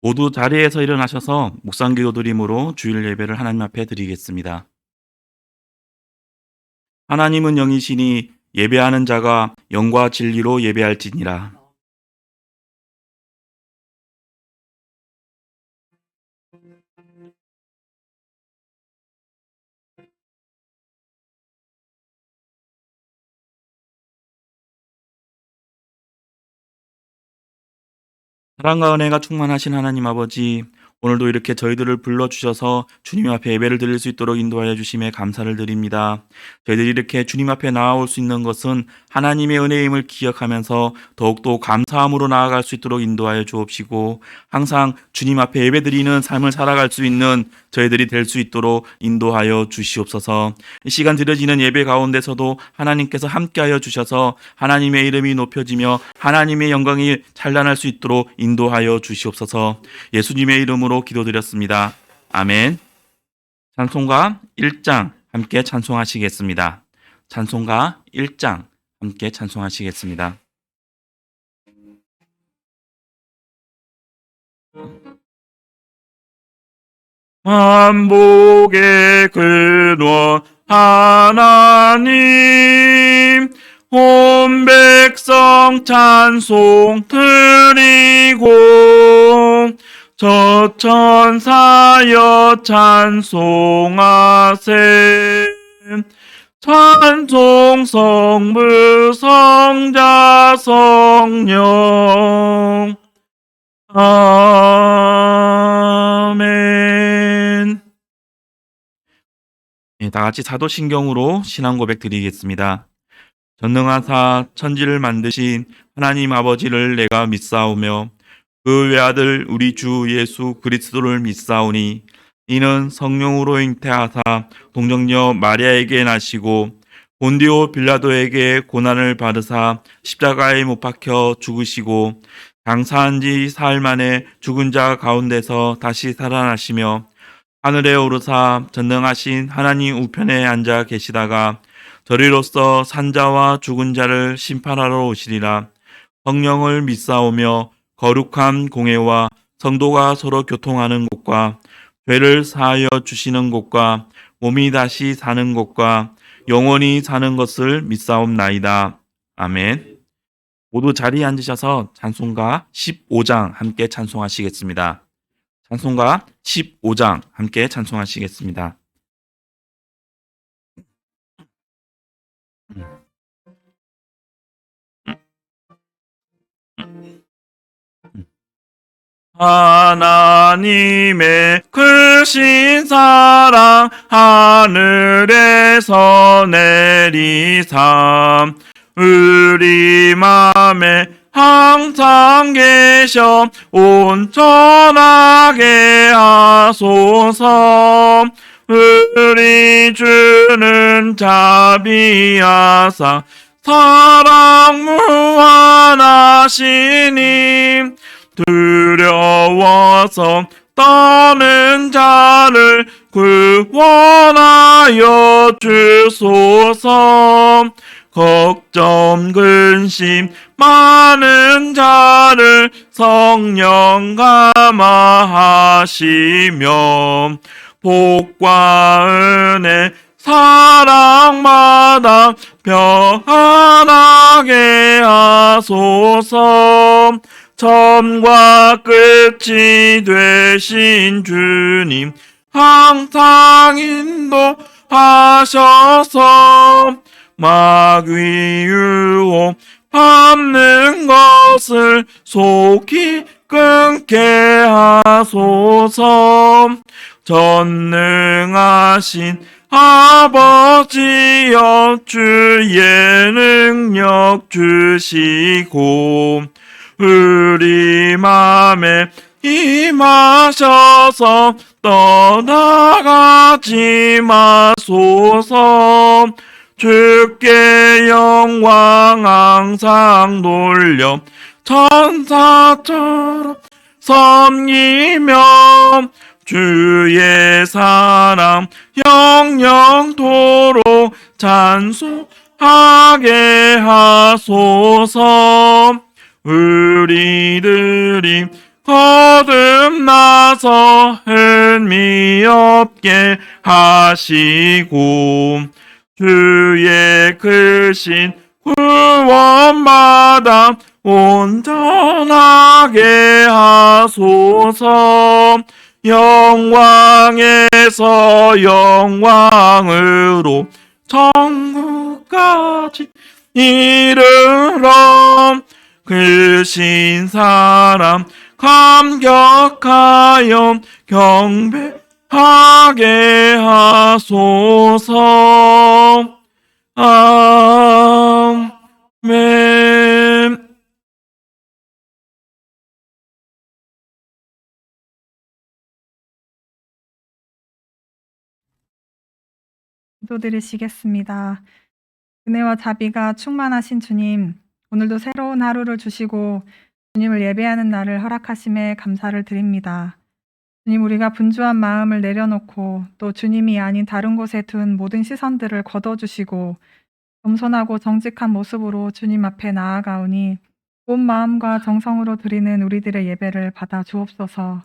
모두 자리에서 일어나셔서 묵상기도 드림으로 주일 예배를 하나님 앞에 드리겠습니다. 하나님은 영이시니 예배하는 자가 영과 진리로 예배할지니라. 사랑과 은혜가 충만하신 하나님 아버지, 오늘도 이렇게 저희들을 불러주셔서 주님 앞에 예배를 드릴 수 있도록 인도하여 주심에 감사를 드립니다. 저희들이 이렇게 주님 앞에 나아올 수 있는 것은 하나님의 은혜임을 기억하면서 더욱더 감사함으로 나아갈 수 있도록 인도하여 주옵시고, 항상 주님 앞에 예배 드리는 삶을 살아갈 수 있는 저희들이 될 수 있도록 인도하여 주시옵소서. 이 시간 드려지는 예배 가운데서도 하나님께서 함께하여 주셔서 하나님의 이름이 높여지며 하나님의 영광이 찬란할 수 있도록 인도하여 주시옵소서. 예수님의 이름으로 기도드렸습니다. 아멘. 찬송가 1장 함께 찬송하시겠습니다. 찬송가 1장 함께 찬송하시겠습니다. 만복의 근원 하나님, 온 백성 찬송 드리고 저 천사여 찬송하세. 찬송 성부 성자 성령. 아멘. 다 같이 사도신경으로 신앙 고백 드리겠습니다. 전능하사 천지를 만드신 하나님 아버지를 내가 믿사오며 그 외아들 우리 주 예수 그리스도를 믿사오니 이는 성령으로 잉태하사 동정녀 마리아에게 나시고 본디오 빌라도에게 고난을 받으사 십자가에 못 박혀 죽으시고 장사한 지 사흘 만에 죽은 자 가운데서 다시 살아나시며 하늘에 오르사 전능하신 하나님 우편에 앉아 계시다가 저리로서 산자와 죽은 자를 심판하러 오시리라. 성령을 믿사오며 거룩한 공회와 성도가 서로 교통하는 곳과 죄를 사하여 주시는 곳과 몸이 다시 사는 곳과 영원히 사는 것을 믿사옵나이다. 아멘. 모두 자리에 앉으셔서 찬송가 15장 함께 찬송하시겠습니다. 찬송가 15장 함께 찬송하시겠습니다. 하나님의 크신 사랑 하늘에서 내리사 우리 맘에 항상 계셔 온전하게 하소서. 우리 주는 자비하사 사랑 무한하시니 두려워서 떠는 자를 구원하여 주소서. 걱정 근심 많은 자를 성령 감화하시며 복과 은혜 사랑마다 평안하게 하소서. 처음과 끝이 되신 주님 항상 인도하셔서 마귀 유혹 밟는 것을 속히 끊게 하소서. 전능하신 아버지여 주의 능력 주시고 우리 맘에 임하셔서 떠나가지 마소서. 주께 영광 항상 돌려 천사처럼 섬기며 주의 사랑 영영토록 찬송하게 하소서. 우리들이 거듭나서 흥미 없게 하시고 주의 크신 구원받아 온전하게 하소서. 영광에서 영광으로 천국까지 이르러 크신 사람 감격하여 경배하게 하소서. 아멘. 기도드리시겠습니다. 은혜와 자비가 충만하신 주님, 오늘도 새로운 하루를 주시고 주님을 예배하는 날을 허락하심에 감사를 드립니다. 주님, 우리가 분주한 마음을 내려놓고 또 주님이 아닌 다른 곳에 둔 모든 시선들을 걷어주시고 겸손하고 정직한 모습으로 주님 앞에 나아가오니 온 마음과 정성으로 드리는 우리들의 예배를 받아 주옵소서.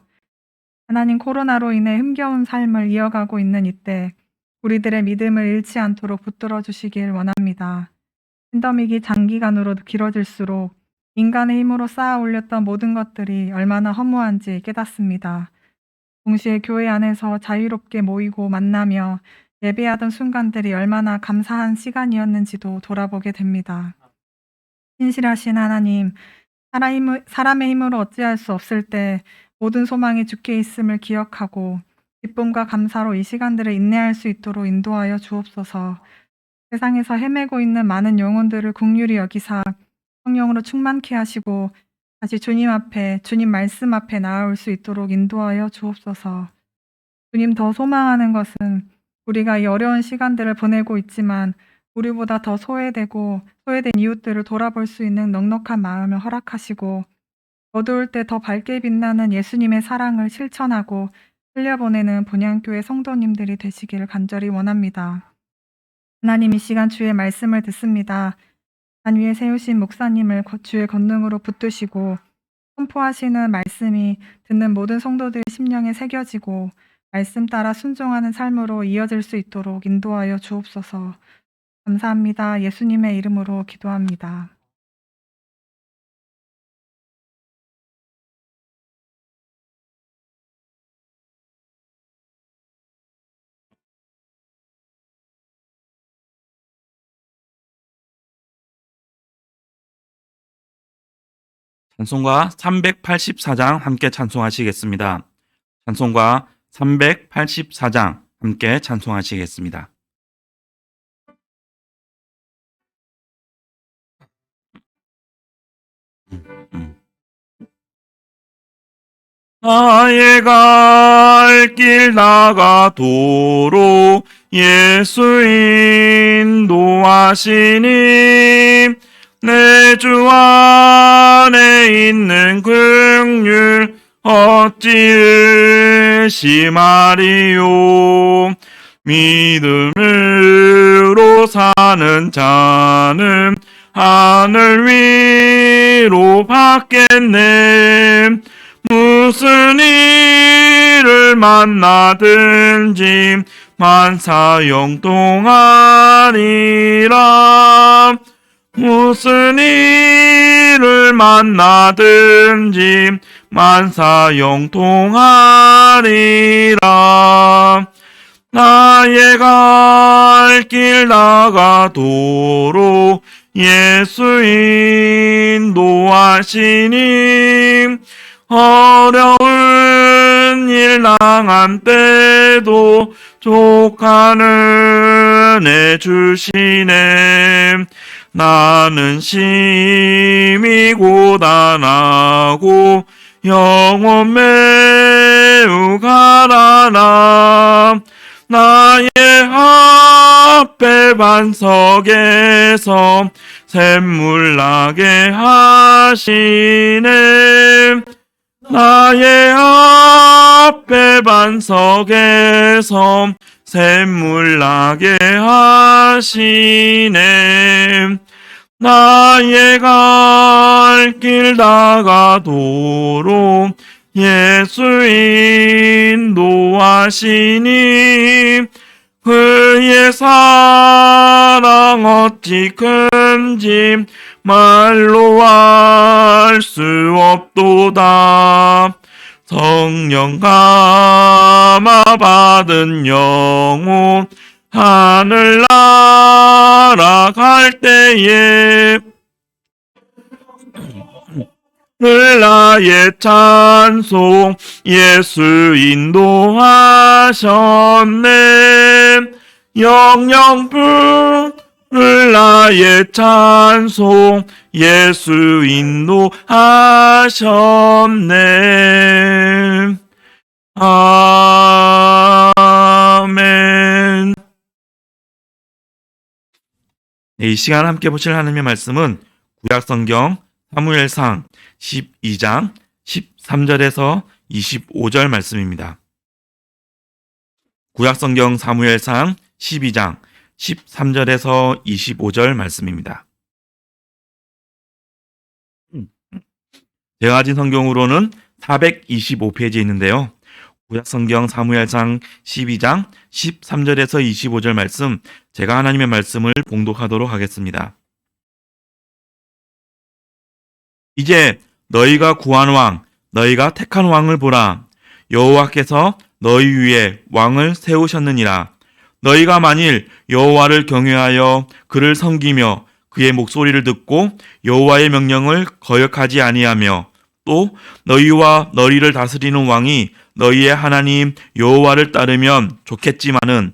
하나님, 코로나로 인해 힘겨운 삶을 이어가고 있는 이때 우리들의 믿음을 잃지 않도록 붙들어 주시길 원합니다. 팬데믹이 장기간으로 길어질수록 인간의 힘으로 쌓아 올렸던 모든 것들이 얼마나 허무한지 깨닫습니다. 동시에 교회 안에서 자유롭게 모이고 만나며 예배하던 순간들이 얼마나 감사한 시간이었는지도 돌아보게 됩니다. 신실하신 하나님, 사람의 힘으로 어찌할 수 없을 때 모든 소망이 주께 있음을 기억하고 기쁨과 감사로 이 시간들을 인내할 수 있도록 인도하여 주옵소서. 세상에서 헤매고 있는 많은 영혼들을 긍휼히 여기사 성령으로 충만케 하시고 다시 주님 앞에, 주님 말씀 앞에 나아올 수 있도록 인도하여 주옵소서. 주님, 더 소망하는 것은 우리가 이 어려운 시간들을 보내고 있지만 우리보다 더 소외된 이웃들을 돌아볼 수 있는 넉넉한 마음을 허락하시고 어두울 때 더 밝게 빛나는 예수님의 사랑을 실천하고 흘려보내는 본향교회 성도님들이 되시기를 간절히 원합니다. 하나님, 이 시간 주의 말씀을 듣습니다. 산 위에 세우신 목사님을 주의 권능으로 붙드시고 선포하시는 말씀이 듣는 모든 성도들의 심령에 새겨지고 말씀 따라 순종하는 삶으로 이어질 수 있도록 인도하여 주옵소서. 감사합니다. 예수님의 이름으로 기도합니다. 찬송가 384장 함께 찬송하시겠습니다. 찬송가 384장 함께 찬송하시겠습니다. 나의 갈 길 나가도록 예수 인도하시니 내 주 안에 있는 긍휼 어찌 의심하리요. 믿음으로 사는 자는 하늘 위로 받겠네. 무슨 일을 만나든지 만사형통하리라. 무슨 일을 만나든지 만사형통하리라. 나의 갈 길 나가도록 예수 인도하시니 어려운 일 당한 때도 족하는 애 주시네. 나는 심히 고단하고 영혼 매우 가라나. 나의 앞에 반석에서 샘물 나게 하시네. 나의 앞에 반석에서 샘물 나게 하시네. 나의 갈 길 나가도록 예수 인도하시니 그의 사랑 어찌 큰지 말로 알 수 없도다. 성령 감화 받은 영혼 하늘 날아갈 때에 나의 찬송 예수 인도하셨네. 영영 부를 나의 찬송 예수 인도하셨네. 아멘. 네, 이 시간 함께 보실 하나님의 말씀은 구약성경 사무엘상 12장 13절에서 25절 말씀입니다. 구약성경 사무엘상 12장 13절에서 25절 말씀입니다. 제가 가진 성경으로는 425페이지에 있는데요. 구약성경 사무엘상 12장 13절에서 25절 말씀, 제가 하나님의 말씀을 봉독하도록 하겠습니다. 이제 너희가 구한 왕, 너희가 택한 왕을 보라. 여호와께서 너희 위에 왕을 세우셨느니라. 너희가 만일 여호와를 경외하여 그를 섬기며 그의 목소리를 듣고 여호와의 명령을 거역하지 아니하며 또 너희와 너희를 다스리는 왕이 너희의 하나님 여호와를 따르면 좋겠지만은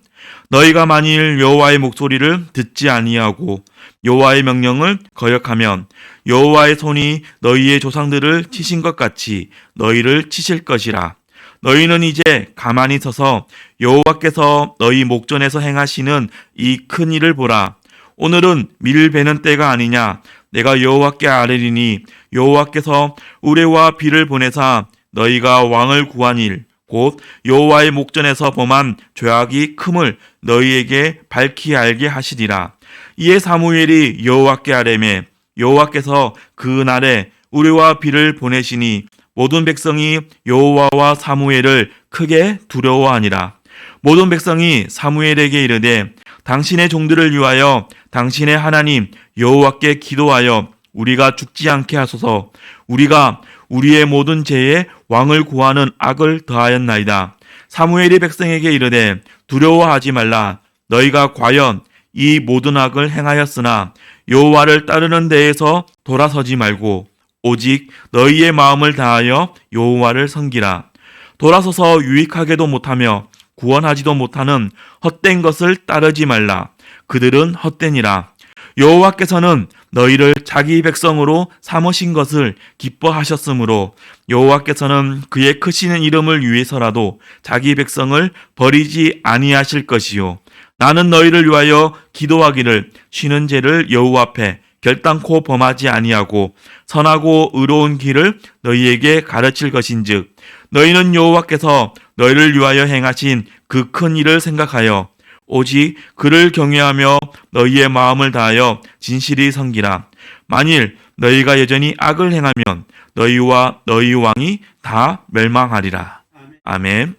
너희가 만일 여호와의 목소리를 듣지 아니하고 여호와의 명령을 거역하면 여호와의 손이 너희의 조상들을 치신 것 같이 너희를 치실 것이라. 너희는 이제 가만히 서서 여호와께서 너희 목전에서 행하시는 이 큰 일을 보라. 오늘은 밀 베는 때가 아니냐. 내가 여호와께 아뢰리니 여호와께서 우레와 비를 보내사 너희가 왕을 구한 일 곧 여호와의 목전에서 범한 죄악이 큼을 너희에게 밝히 알게 하시리라. 이에 사무엘이 여호와께 아뢰매 여호와께서 그 날에 우레와 비를 보내시니 모든 백성이 여호와와 사무엘을 크게 두려워하니라. 모든 백성이 사무엘에게 이르되 당신의 종들을 위하여 당신의 하나님 여호와께 기도하여 우리가 죽지 않게 하소서. 우리가 우리의 모든 죄에 왕을 구하는 악을 더하였나이다. 사무엘이 백성에게 이르되 두려워하지 말라. 너희가 과연 이 모든 악을 행하였으나 여호와를 따르는 데에서 돌아서지 말고 오직 너희의 마음을 다하여 여호와를 섬기라. 돌아서서 유익하게도 못하며 구원하지도 못하는 헛된 것을 따르지 말라. 그들은 헛되니라. 여호와께서는 너희를 자기 백성으로 삼으신 것을 기뻐하셨으므로 여호와께서는 그의 크시는 이름을 위해서라도 자기 백성을 버리지 아니하실 것이요. 나는 너희를 위하여 기도하기를 쉬는 죄를 여호와 앞에 결단코 범하지 아니하고 선하고 의로운 길을 너희에게 가르칠 것인즉 너희는 여호와께서 너희를 위하여 행하신 그 큰 일을 생각하여 오직 그를 경외하며 너희의 마음을 다하여 진실히 섬기라. 만일 너희가 여전히 악을 행하면 너희와 너희 왕이 다 멸망하리라. 아멘.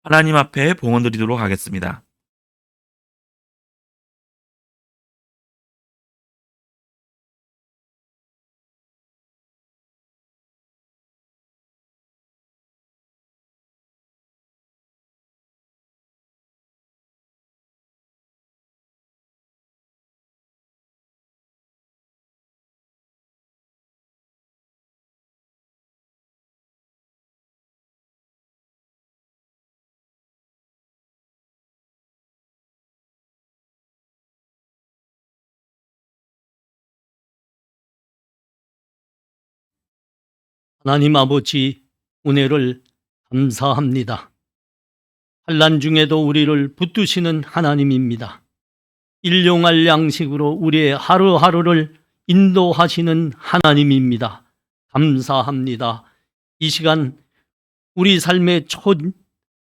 하나님 앞에 봉헌 드리도록 하겠습니다. 하나님 아버지, 은혜를 감사합니다. 환난 중에도 우리를 붙드시는 하나님입니다. 일용할 양식으로 우리의 하루하루를 인도하시는 하나님입니다. 감사합니다. 이 시간 우리 삶의 첫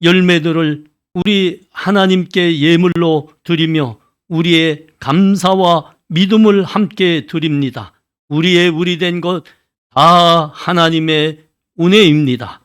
열매들을 우리 하나님께 예물로 드리며 우리의 감사와 믿음을 함께 드립니다. 우리의 우리 된 것 다 하나님의 은혜입니다.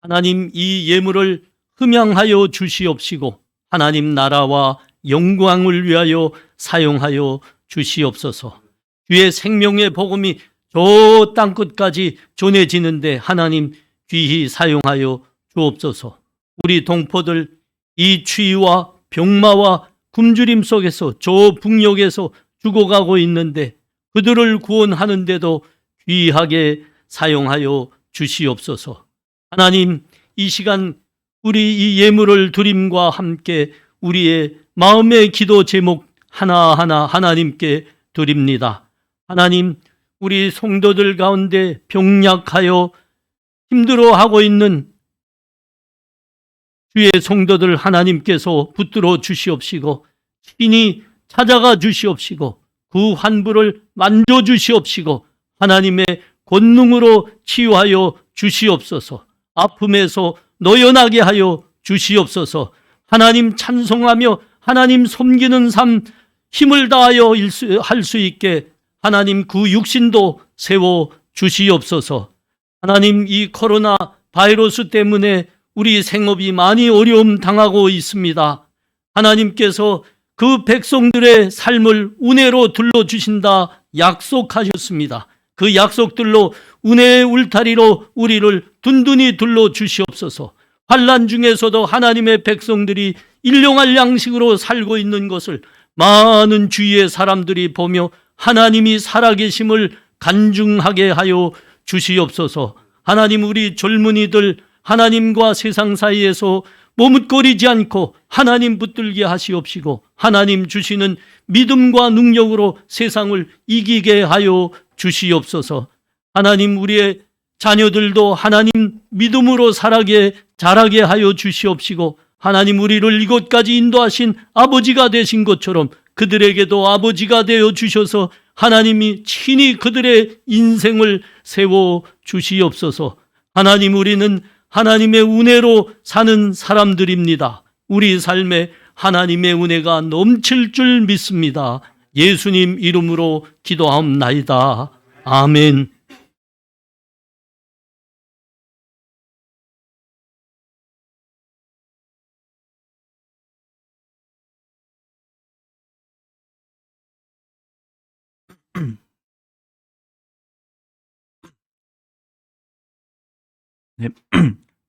하나님, 이 예물을 흠양하여 주시옵시고 하나님 나라와 영광을 위하여 사용하여 주시옵소서. 주의 생명의 복음이 저 땅끝까지 전해지는데 하나님 귀히 사용하여 주옵소서. 우리 동포들 이 추위와 병마와 굶주림 속에서 저 북녘에서 죽어가고 있는데 그들을 구원하는데도 귀하게 사용하여 주시옵소서. 하나님, 이 시간 우리 이 예물을 드림과 함께 우리의 마음의 기도 제목 하나하나 하나님께 드립니다. 하나님, 우리 성도들 가운데 병약하여 힘들어하고 있는 주의 성도들 하나님께서 붙들어 주시옵시고 친히 찾아가 주시옵시고 그 환부를 만져 주시옵시고 하나님의 권능으로 치유하여 주시옵소서. 아픔에서 노연하게 하여 주시옵소서. 하나님 찬송하며 하나님 섬기는 삶 힘을 다하여 할 수 있게 하나님 그 육신도 세워 주시옵소서. 하나님, 이 코로나 바이러스 때문에 우리 생업이 많이 어려움 당하고 있습니다. 하나님께서 그 백성들의 삶을 은혜로 둘러주신다 약속하셨습니다. 그 약속들로 은혜의 울타리로 우리를 든든히 둘러주시옵소서. 환난 중에서도 하나님의 백성들이 일용할 양식으로 살고 있는 것을 많은 주위의 사람들이 보며 하나님이 살아계심을 간증하게 하여 주시옵소서. 하나님, 우리 젊은이들 하나님과 세상 사이에서 머뭇거리지 않고 하나님 붙들게 하시옵시고 하나님 주시는 믿음과 능력으로 세상을 이기게 하여 주시옵소서. 하나님, 우리의 자녀들도 하나님 믿음으로 자라게 하여 주시옵시고 하나님, 우리를 이곳까지 인도하신 아버지가 되신 것처럼 그들에게도 아버지가 되어 주셔서 하나님이 친히 그들의 인생을 세워 주시옵소서. 하나님, 우리는 하나님의 은혜로 사는 사람들입니다. 우리 삶에 하나님의 은혜가 넘칠 줄 믿습니다. 예수님 이름으로 기도하옵나이다. 아멘. 네,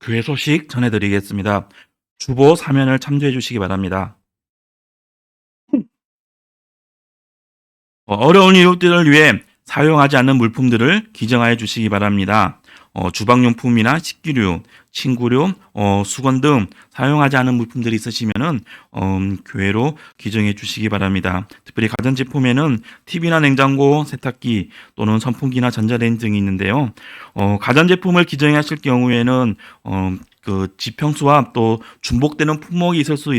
교회 소식 전해드리겠습니다. 주보 사면을 참조해 주시기 바랍니다. 어려운 이웃들을 위해 사용하지 않는 물품들을 기증하여 주시기 바랍니다. 주방용품이나 식기류, 침구류, 수건 등 사용하지 않은 물품들이 있으시면은 교회로 기증해 주시기 바랍니다. 특별히 가전제품에는 TV나 냉장고, 세탁기 또는 선풍기나 전자레인지 등이 있는데요. 가전제품을 기증하실 경우에는 그 지평수와 또 중복되는 품목이 있을 수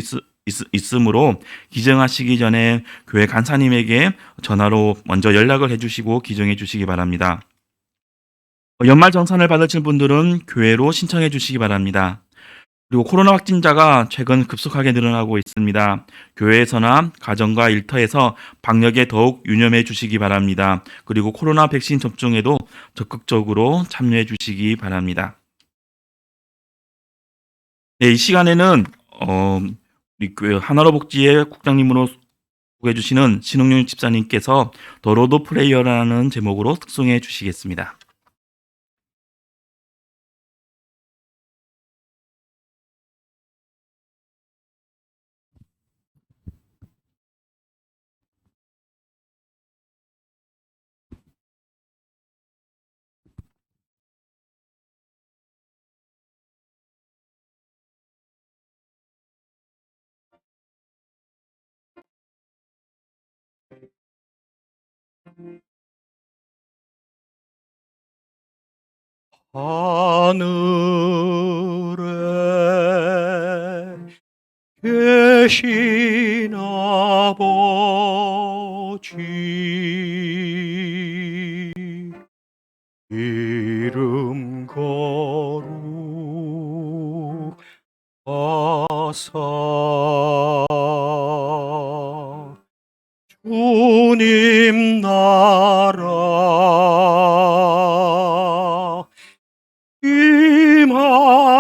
있으므로 기증하시기 전에 교회 간사님에게 전화로 먼저 연락을 해주시고 기증해 주시기 바랍니다. 연말 정산을 받으실 분들은 교회로 신청해 주시기 바랍니다. 그리고 코로나 확진자가 최근 급속하게 늘어나고 있습니다. 교회에서나 가정과 일터에서 방역에 더욱 유념해 주시기 바랍니다. 그리고 코로나 백신 접종에도 적극적으로 참여해 주시기 바랍니다. 네, 이 시간에는 우리 교회 하나로 복지의 국장님으로 소개해 주시는 신흥용 집사님께서 더 로드 프레이어라는 제목으로 특송해 주시겠습니다. 하늘에 계신 아버지 이름 거룩하사 주님 나라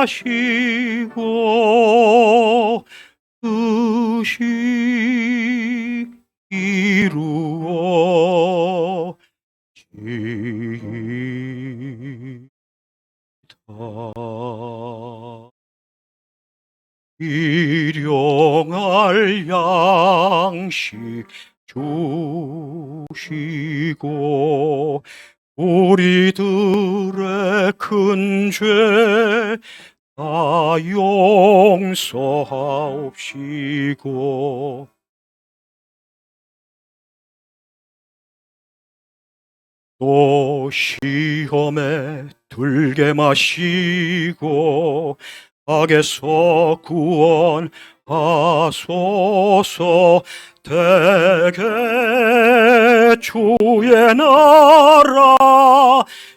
하시고 뜻이 이루어지다. 일용할 양식 주시고 우리들의 큰 죄 다 용서하옵시고 또 시험에 들게 마시고 악에서 구원하소서. 대개 주의 나라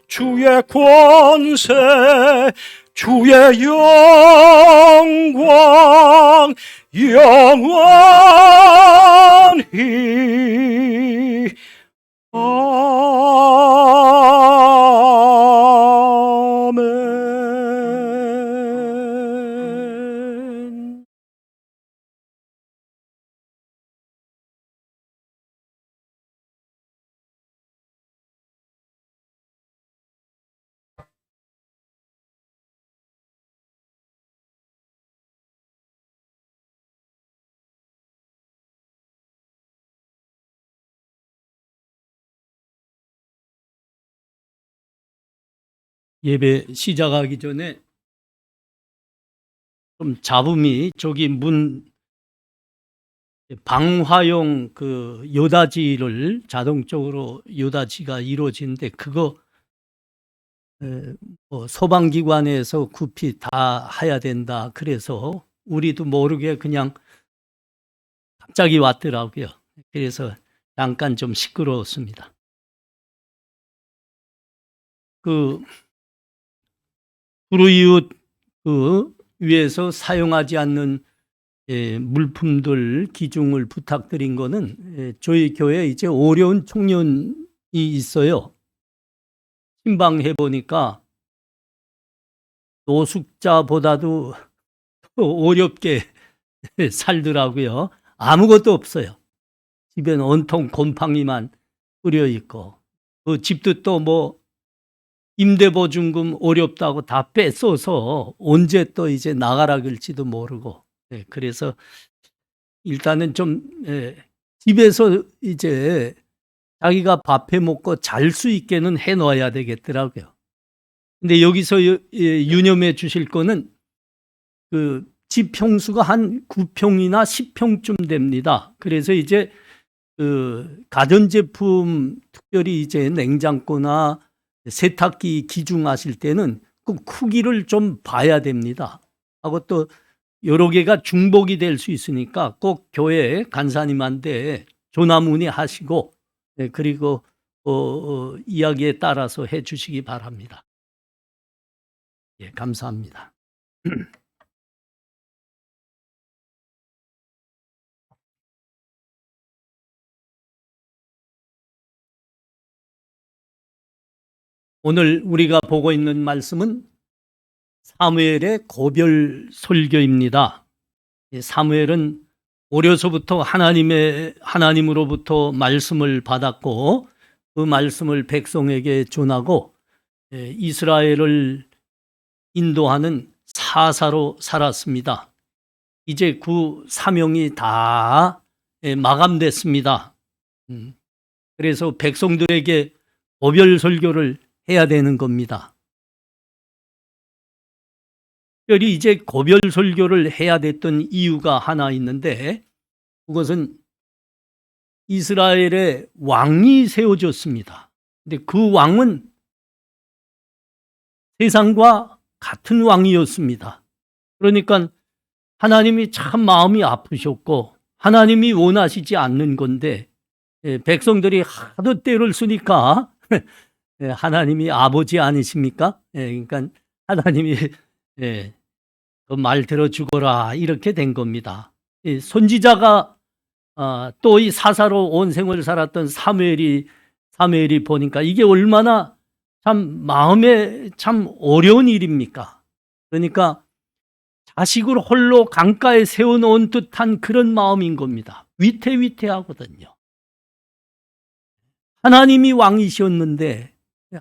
주의 권세 주의 영광 영원히 아멘. 예배 시작하기 전에 좀 잡음이 저기 문 방화용 그 요다지를 자동적으로 요다지가 이루어지는데 그거 뭐 소방기관에서 급히 다 해야 된다. 그래서 우리도 모르게 그냥 갑자기 왔더라고요. 그래서 잠깐 좀 시끄러웠습니다. 그 불우이웃 그 위에서 사용하지 않는 물품들 기중을 부탁드린 거는 저희 교회에 이제 어려운 청년이 있어요. 신방해 보니까 노숙자보다도 더 어렵게 살더라고요. 아무것도 없어요. 집에는 온통 곰팡이만 뿌려 있고 그 집도 또 뭐 임대보증금 어렵다고 다 뺏어서 언제 또 이제 나가라 그럴지도 모르고 그래서 일단은 좀 집에서 이제 자기가 밥해 먹고 잘 수 있게는 해 놔야 되겠더라고요. 근데 여기서 유념해 주실 거는 그 집 평수가 한 9평이나 10평쯤 됩니다. 그래서 이제 그 가전제품 특별히 이제 냉장고나 세탁기 기중하실 때는 그 크기를 좀 봐야 됩니다. 하고 또 여러 개가 중복이 될 수 있으니까 꼭 교회 간사님한테 전화 문의하시고 그리고 이야기에 따라서 해 주시기 바랍니다. 예, 감사합니다. 오늘 우리가 보고 있는 말씀은 사무엘의 고별 설교입니다. 사무엘은 어려서부터 하나님으로부터 말씀을 받았고 그 말씀을 백성에게 전하고 이스라엘을 인도하는 사사로 살았습니다. 이제 그 사명이 다 마감됐습니다. 그래서 백성들에게 고별 설교를 해야 되는 겁니다. 특별히 이제 고별 설교를 해야 됐던 이유가 하나 있는데 그것은 이스라엘의 왕이 세워졌습니다. 근데 그 왕은 세상과 같은 왕이었습니다. 그러니까 하나님이 참 마음이 아프셨고 하나님이 원하시지 않는 건데 백성들이 하도 때를 쓰니까 하나님이 아버지 아니십니까? 그러니까 하나님이 그 말 들어 죽어라 이렇게 된 겁니다. 선지자가 또 이 사사로 온 생을 살았던 사무엘이 보니까 이게 얼마나 참 마음에 참 어려운 일입니까? 그러니까 자식을 홀로 강가에 세워놓은 듯한 그런 마음인 겁니다. 위태위태하거든요. 하나님이 왕이셨는데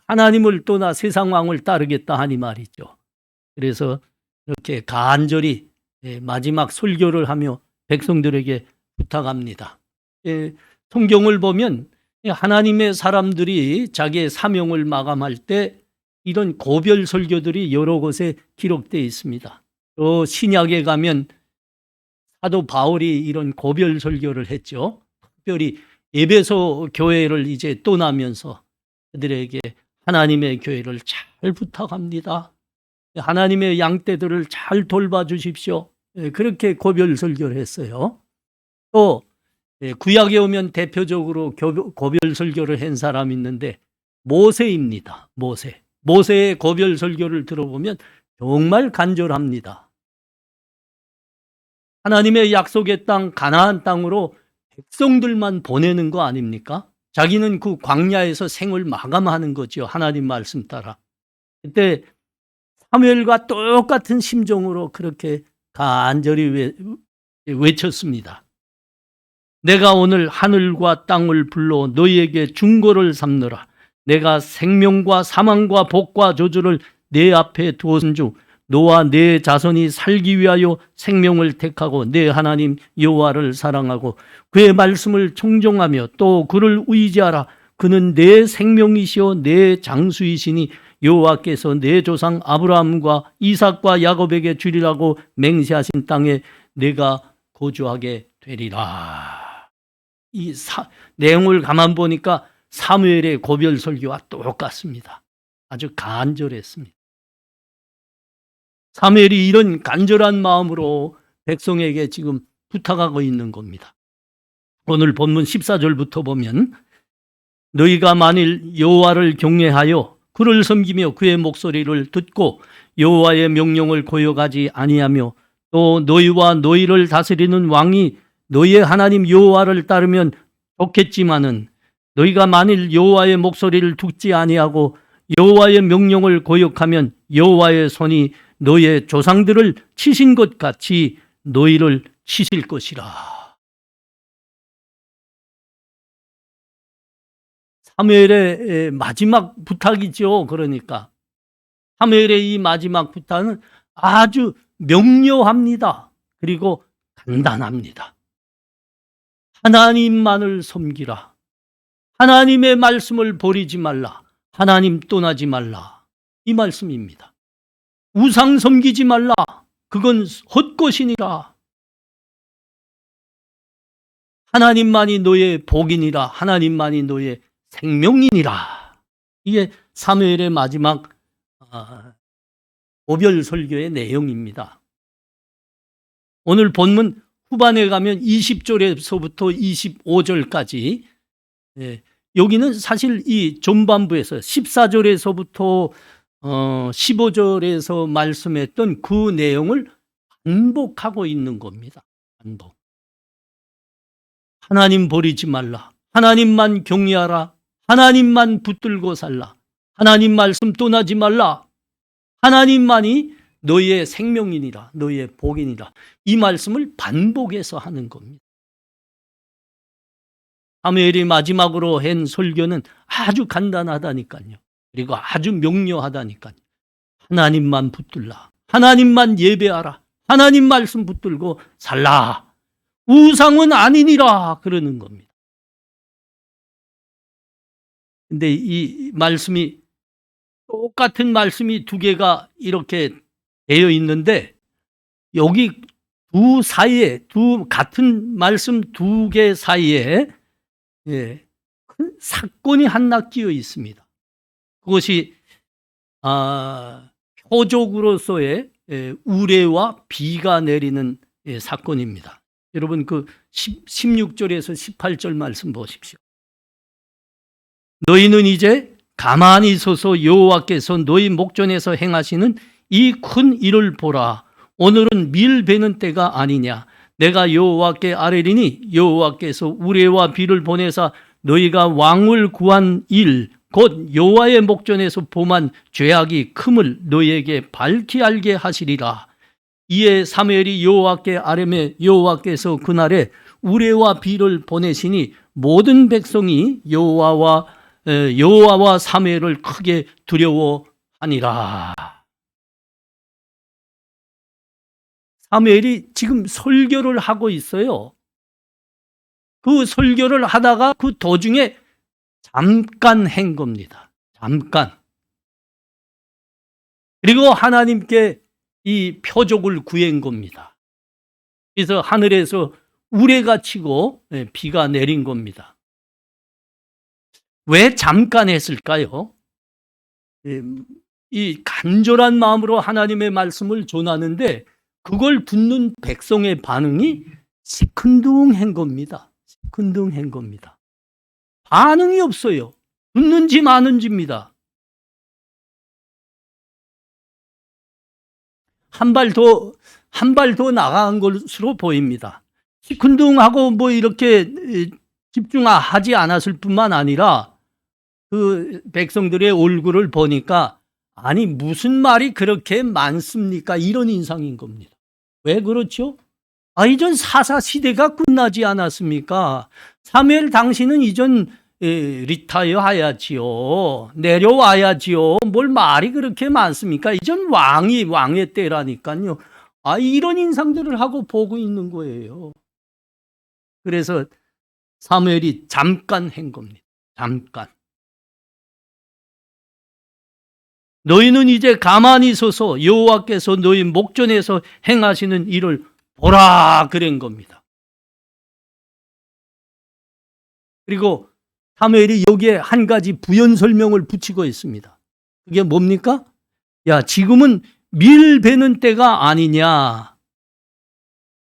하나님을 떠나 세상 왕을 따르겠다 하니 말이죠. 그래서 이렇게 간절히 마지막 설교를 하며 백성들에게 부탁합니다. 성경을 보면 하나님의 사람들이 자기의 사명을 마감할 때 이런 고별 설교들이 여러 곳에 기록되어 있습니다. 또 신약에 가면 사도 바울이 이런 고별 설교를 했죠. 특별히 에베소 교회를 이제 떠나면서 그들에게 하나님의 교회를 잘 부탁합니다. 하나님의 양떼들을 잘 돌봐주십시오. 그렇게 고별 설교를 했어요. 또 구약에 오면 대표적으로 고별 설교를 한 사람이 있는데 모세입니다. 모세의 고별 설교를 들어보면 정말 간절합니다. 하나님의 약속의 땅 가나안 땅으로 백성들만 보내는 거 아닙니까? 자기는 그 광야에서 생을 마감하는 거죠. 하나님 말씀 따라. 그때 사무엘과 똑같은 심정으로 그렇게 간절히 외쳤습니다. 내가 오늘 하늘과 땅을 불러 너희에게 중고를 삼느라. 내가 생명과 사망과 복과 저주를 내 앞에 두었은즉 너와 내 자손이 살기 위하여 생명을 택하고 내 하나님 여호와를 사랑하고 그의 말씀을 청종하며 또 그를 의지하라. 그는 내 생명이시요 내 장수이시니 여호와께서 내 조상 아브라함과 이삭과 야곱에게 주리라고 맹세하신 땅에 내가 거주하게 되리라. 이 내용을 가만 보니까 사무엘의 고별 설교와 똑같습니다. 아주 간절했습니다. 사무엘이 이런 간절한 마음으로 백성에게 지금 부탁하고 있는 겁니다. 오늘 본문 14절부터 보면 너희가 만일 여호와를 경외하여 그를 섬기며 그의 목소리를 듣고 여호와의 명령을 거역하지 아니하며 또 너희와 너희를 다스리는 왕이 너희의 하나님 여호와를 따르면 좋겠지만은 너희가 만일 여호와의 목소리를 듣지 아니하고 여호와의 명령을 거역하면 여호와의 손이 너희의 조상들을 치신 것 같이 너희를 치실 것이라. 사무엘의 마지막 부탁이죠. 그러니까 사무엘의 이 마지막 부탁은 아주 명료합니다. 그리고 간단합니다. 하나님만을 섬기라. 하나님의 말씀을 버리지 말라. 하나님 떠나지 말라. 이 말씀입니다. 우상 섬기지 말라. 그건 헛것이니라. 하나님만이 너의 복이니라. 하나님만이 너의 생명이니라. 이게 사무엘의 마지막 고별 설교의 내용입니다. 오늘 본문 후반에 가면 20절에서부터 25절까지 여기는 사실 이 전반부에서 14절에서부터 15절에서 말씀했던 그 내용을 반복하고 있는 겁니다. 반복. 하나님 버리지 말라. 하나님만 경외하라. 하나님만 붙들고 살라. 하나님 말씀 떠나지 말라. 하나님만이 너희의 생명이니라. 너희의 복이니라. 이 말씀을 반복해서 하는 겁니다. 사무엘이 마지막으로 한 설교는 아주 간단하다니까요. 그리고 아주 명료하다니까요. 하나님만 붙들라. 하나님만 예배하라. 하나님 말씀 붙들고 살라. 우상은 아니니라. 그러는 겁니다. 근데 이 말씀이 똑같은 말씀이 두 개가 이렇게 되어 있는데 여기 두 사이에 같은 말씀 두 개 사이에 큰 사건이 하나 끼어 있습니다. 그것이 표적으로서의 우레와 비가 내리는 사건입니다. 여러분 그 16절에서 18절 말씀 보십시오. 너희는 이제 가만히 서서 여호와께서 너희 목전에서 행하시는 이 큰 일을 보라. 오늘은 밀 베는 때가 아니냐. 내가 여호와께 아뢰리니 여호와께서 우레와 비를 보내사 너희가 왕을 구한 일 곧 여호와의 목전에서 범한 죄악이 큼을 너희에게 밝히 알게 하시리라. 이에 사무엘이 여호와께 아뢰매 여호와께서 그날에 우레와 비를 보내시니 모든 백성이 여호와와 사무엘을 크게 두려워하니라. 사무엘이 지금 설교를 하고 있어요. 그 설교를 하다가 그 도중에 잠깐 한 겁니다. 잠깐. 그리고 하나님께 이 표적을 구한 겁니다. 그래서 하늘에서 우레가 치고 비가 내린 겁니다. 왜 잠깐 했을까요? 이 간절한 마음으로 하나님의 말씀을 전하는데 그걸 듣는 백성의 반응이 시큰둥한 겁니다. 시큰둥한 겁니다. 반응이 없어요. 듣는지 마는지입니다. 한 발 더 나간 것으로 보입니다. 시큰둥하고 뭐 이렇게 집중하지 않았을 뿐만 아니라 그 백성들의 얼굴을 보니까 아니 무슨 말이 그렇게 많습니까? 이런 인상인 겁니다. 왜 그렇죠? 이전 사사 시대가 끝나지 않았습니까? 사무엘 당신은 이전 리타이어 하야지요. 내려와야지요. 뭘 말이 그렇게 많습니까? 이전 왕의 때라니까요. 이런 인상들을 하고 보고 있는 거예요. 그래서 사무엘이 잠깐 한 겁니다. 잠깐. 너희는 이제 가만히 서서 여호와께서 너희 목전에서 행하시는 일을 보라 그런 겁니다. 그리고 사무엘이 여기에 한 가지 부연 설명을 붙이고 있습니다. 그게 뭡니까? 야, 지금은 밀 베는 때가 아니냐.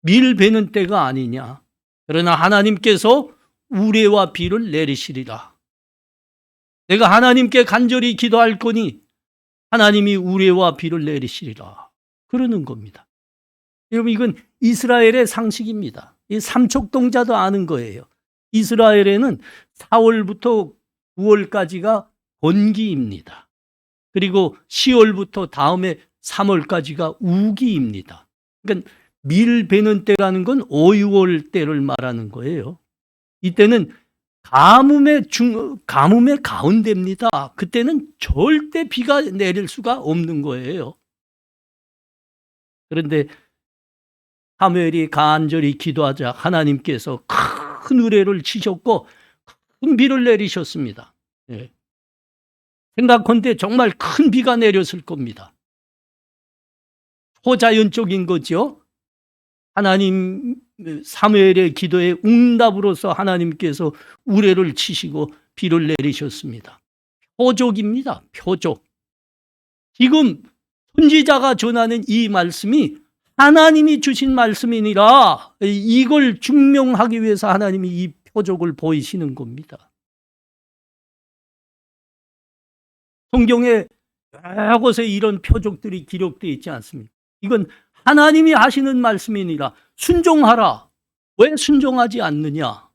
밀 베는 때가 아니냐. 그러나 하나님께서 우레와 비를 내리시리라. 내가 하나님께 간절히 기도할 거니 하나님이 우레와 비를 내리시리라. 그러는 겁니다. 여러분 이건 이스라엘의 상식입니다. 이 삼척동자도 아는 거예요. 이스라엘에는 4월부터 9월까지가 번기입니다. 그리고 10월부터 다음에 3월까지가 우기입니다. 그러니까 밀 베는 때라는 건 5, 6월 때를 말하는 거예요. 이때는 가뭄의 가운데입니다. 그때는 절대 비가 내릴 수가 없는 거예요. 그런데 사무엘이 간절히 기도하자 하나님께서 큰 우레를 치셨고 큰 비를 내리셨습니다. 예. 생각컨대 정말 큰 비가 내렸을 겁니다. 초자연적인 거죠. 하나님 사무엘의 기도의 응답으로서 하나님께서 우레를 치시고 비를 내리셨습니다. 표적입니다. 표적. 지금 선지자가 전하는 이 말씀이 하나님이 주신 말씀이니라 이걸 증명하기 위해서 하나님이 이 표적을 보이시는 겁니다. 성경에 여러 곳에 이런 표적들이 기록되어 있지 않습니까? 이건 하나님이 하시는 말씀이니라 순종하라. 왜 순종하지 않느냐?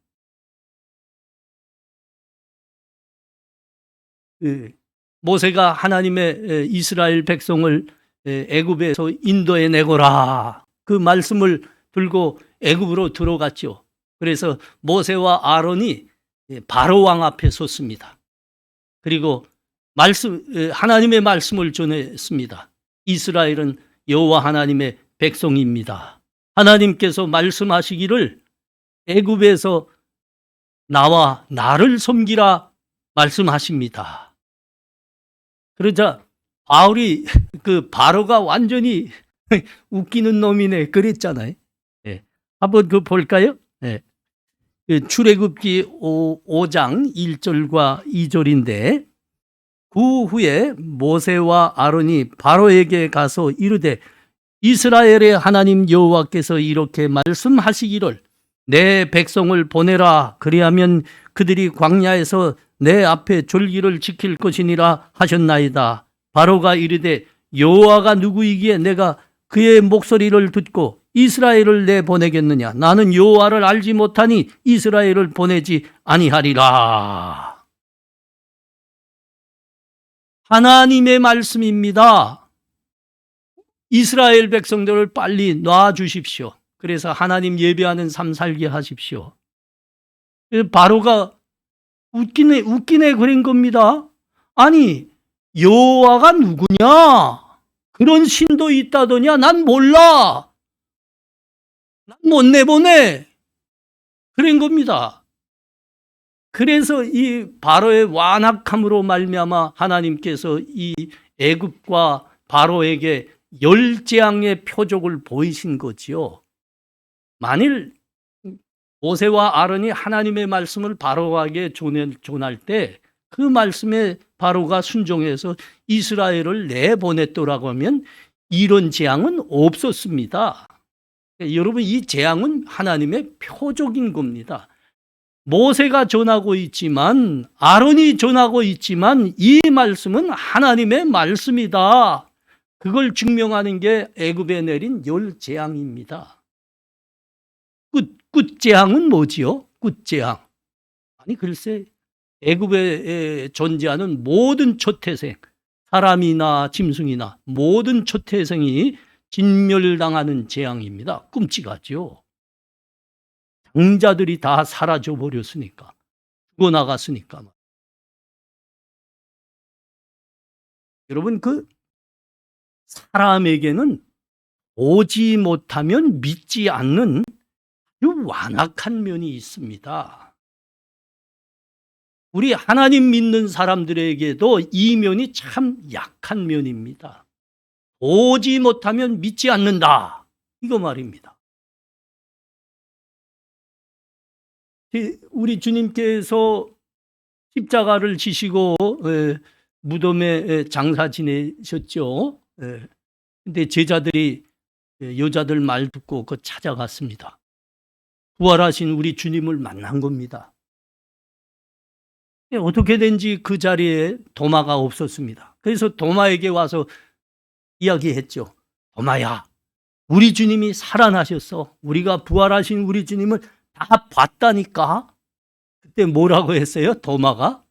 모세가 하나님의 이스라엘 백성을 애굽에서 인도해 내거라. 그 말씀을 들고 애굽으로 들어갔죠. 그래서 모세와 아론이 바로 왕 앞에 섰습니다. 그리고 하나님의 말씀을 전했습니다. 이스라엘은 여호와 하나님의 백성입니다. 하나님께서 말씀하시기를 애굽에서 나와 나를 섬기라 말씀하십니다. 그러자 바울이 바로가 완전히 웃기는 놈이네 그랬잖아요. 네. 한번 볼까요? 네. 출애굽기 5장 1절과 2절인데 그 후에 모세와 아론이 바로에게 가서 이르되 이스라엘의 하나님 여호와께서 이렇게 말씀하시기를 내 백성을 보내라 그리하면 그들이 광야에서 내 앞에 절기를 지킬 것이니라 하셨나이다. 바로가 이르되 여호와가 누구이기에 내가 그의 목소리를 듣고 이스라엘을 내보내겠느냐. 나는 여호와를 알지 못하니 이스라엘을 보내지 아니하리라. 하나님의 말씀입니다. 이스라엘 백성들을 빨리 놔주십시오. 그래서 하나님 예배하는 삶 살게 하십시오. 바로가 웃기네 그런 겁니다. 아니, 여호와가 누구냐? 그런 신도 있다더냐? 난 몰라. 난 못 내보내. 그런 겁니다. 그래서 이 바로의 완악함으로 말미암아 하나님께서 이 애굽과 바로에게 열 재앙의 표적을 보이신 거지요. 만일 모세와 아론이 하나님의 말씀을 바로에게 전할 때 그 말씀에 바로가 순종해서 이스라엘을 내보냈더라고 하면 이런 재앙은 없었습니다. 여러분, 이 재앙은 하나님의 표적인 겁니다. 모세가 전하고 있지만, 아론이 전하고 있지만 이 말씀은 하나님의 말씀이다. 그걸 증명하는 게 애굽에 내린 열 재앙입니다. 끝재앙은 뭐지요? 끝재앙. 아니, 글쎄, 애굽에 존재하는 모든 초태생, 사람이나 짐승이나 모든 초태생이 진멸당하는 재앙입니다. 끔찍하죠. 장자들이 다 사라져 버렸으니까, 죽어나갔으니까. 여러분, 그 사람에게는 보지 못하면 믿지 않는 아주 완악한 면이 있습니다. 우리 하나님 믿는 사람들에게도 이 면이 참 약한 면입니다. 보지 못하면 믿지 않는다. 이거 말입니다. 우리 주님께서 십자가를 지시고 무덤에 장사 지내셨죠. 근데 제자들이 여자들 말 듣고 그 찾아갔습니다. 부활하신 우리 주님을 만난 겁니다. 어떻게 된지 그 자리에 도마가 없었습니다. 그래서 도마에게 와서 이야기했죠. 도마야, 우리 주님이 살아나셨어. 우리가 부활하신 우리 주님을 다 봤다니까. 그때 뭐라고 했어요? 도마가?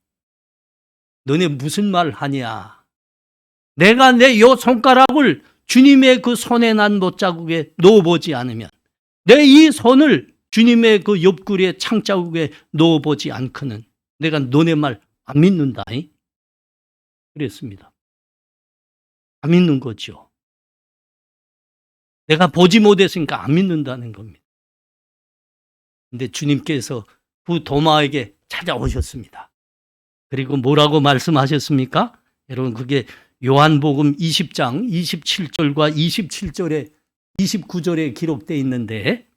너네 무슨 말 하냐? 내가 내 요 손가락을 주님의 그 손에 난 못자국에 넣어보지 않으면, 내 이 손을 주님의 그 옆구리에 창자국에 넣어보지 않고는 내가 너네 말 안 믿는다. 그랬습니다. 안 믿는 거죠. 내가 보지 못했으니까 안 믿는다는 겁니다. 근데 주님께서 그 도마에게 찾아오셨습니다. 그리고 뭐라고 말씀하셨습니까? 여러분, 그게 요한복음 20장 27절과 27절에 29절에 기록되어 있는데,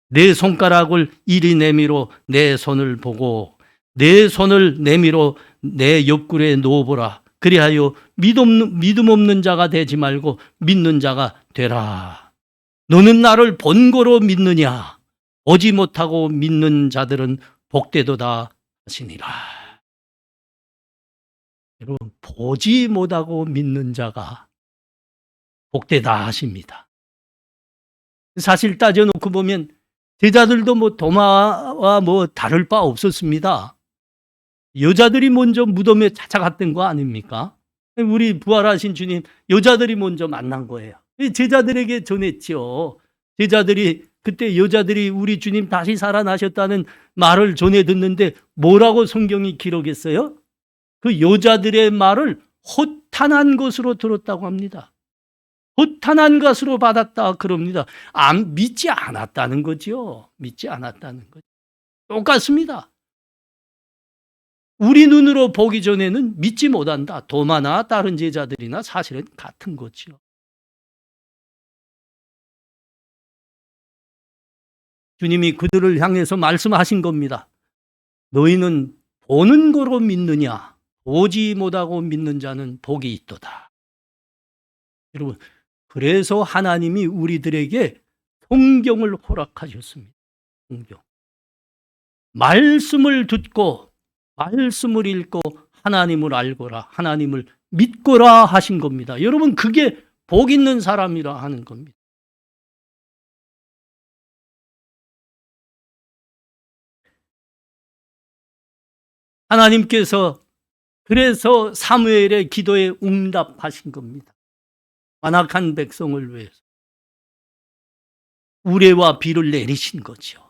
내 손가락을 이리 내밀어 내 손을 보고 내 손을 내밀어 내 옆구리에 놓아보라. 그리하여 믿음 없는 자가 되지 말고 믿는 자가 되라. 너는 나를 본거로 믿느냐? 보지 못하고 믿는 자들은 복되도다 하시니라. 여러분, 보지 못하고 믿는 자가 복되다 하십니다. 사실 따져놓고 보면 제자들도 뭐 도마와 뭐 다를 바 없었습니다. 여자들이 먼저 무덤에 찾아갔던 거 아닙니까? 우리 부활하신 주님, 여자들이 먼저 만난 거예요. 제자들에게 전했죠. 제자들이 그때 여자들이 우리 주님 다시 살아나셨다는 말을 전해 듣는데 뭐라고 성경이 기록했어요? 그 여자들의 말을 허탄한 것으로 들었다고 합니다. 허탄한 것으로 받았다 그럽니다. 믿지 않았다는 거죠. 믿지 않았다는 거죠. 똑같습니다. 우리 눈으로 보기 전에는 믿지 못한다. 도마나 다른 제자들이나 사실은 같은 거죠. 주님이 그들을 향해서 말씀하신 겁니다. 너희는 보는 거로 믿느냐? 보지 못하고 믿는 자는 복이 있도다. 여러분, 그래서 하나님이 우리들에게 성경을 허락하셨습니다. 성경. 말씀을 듣고 말씀을 읽고 하나님을 알거라, 하나님을 믿거라 하신 겁니다. 여러분, 그게 복 있는 사람이라 하는 겁니다. 하나님께서 그래서 사무엘의 기도에 응답하신 겁니다. 완악한 백성을 위해서 우레와 비를 내리신 거죠.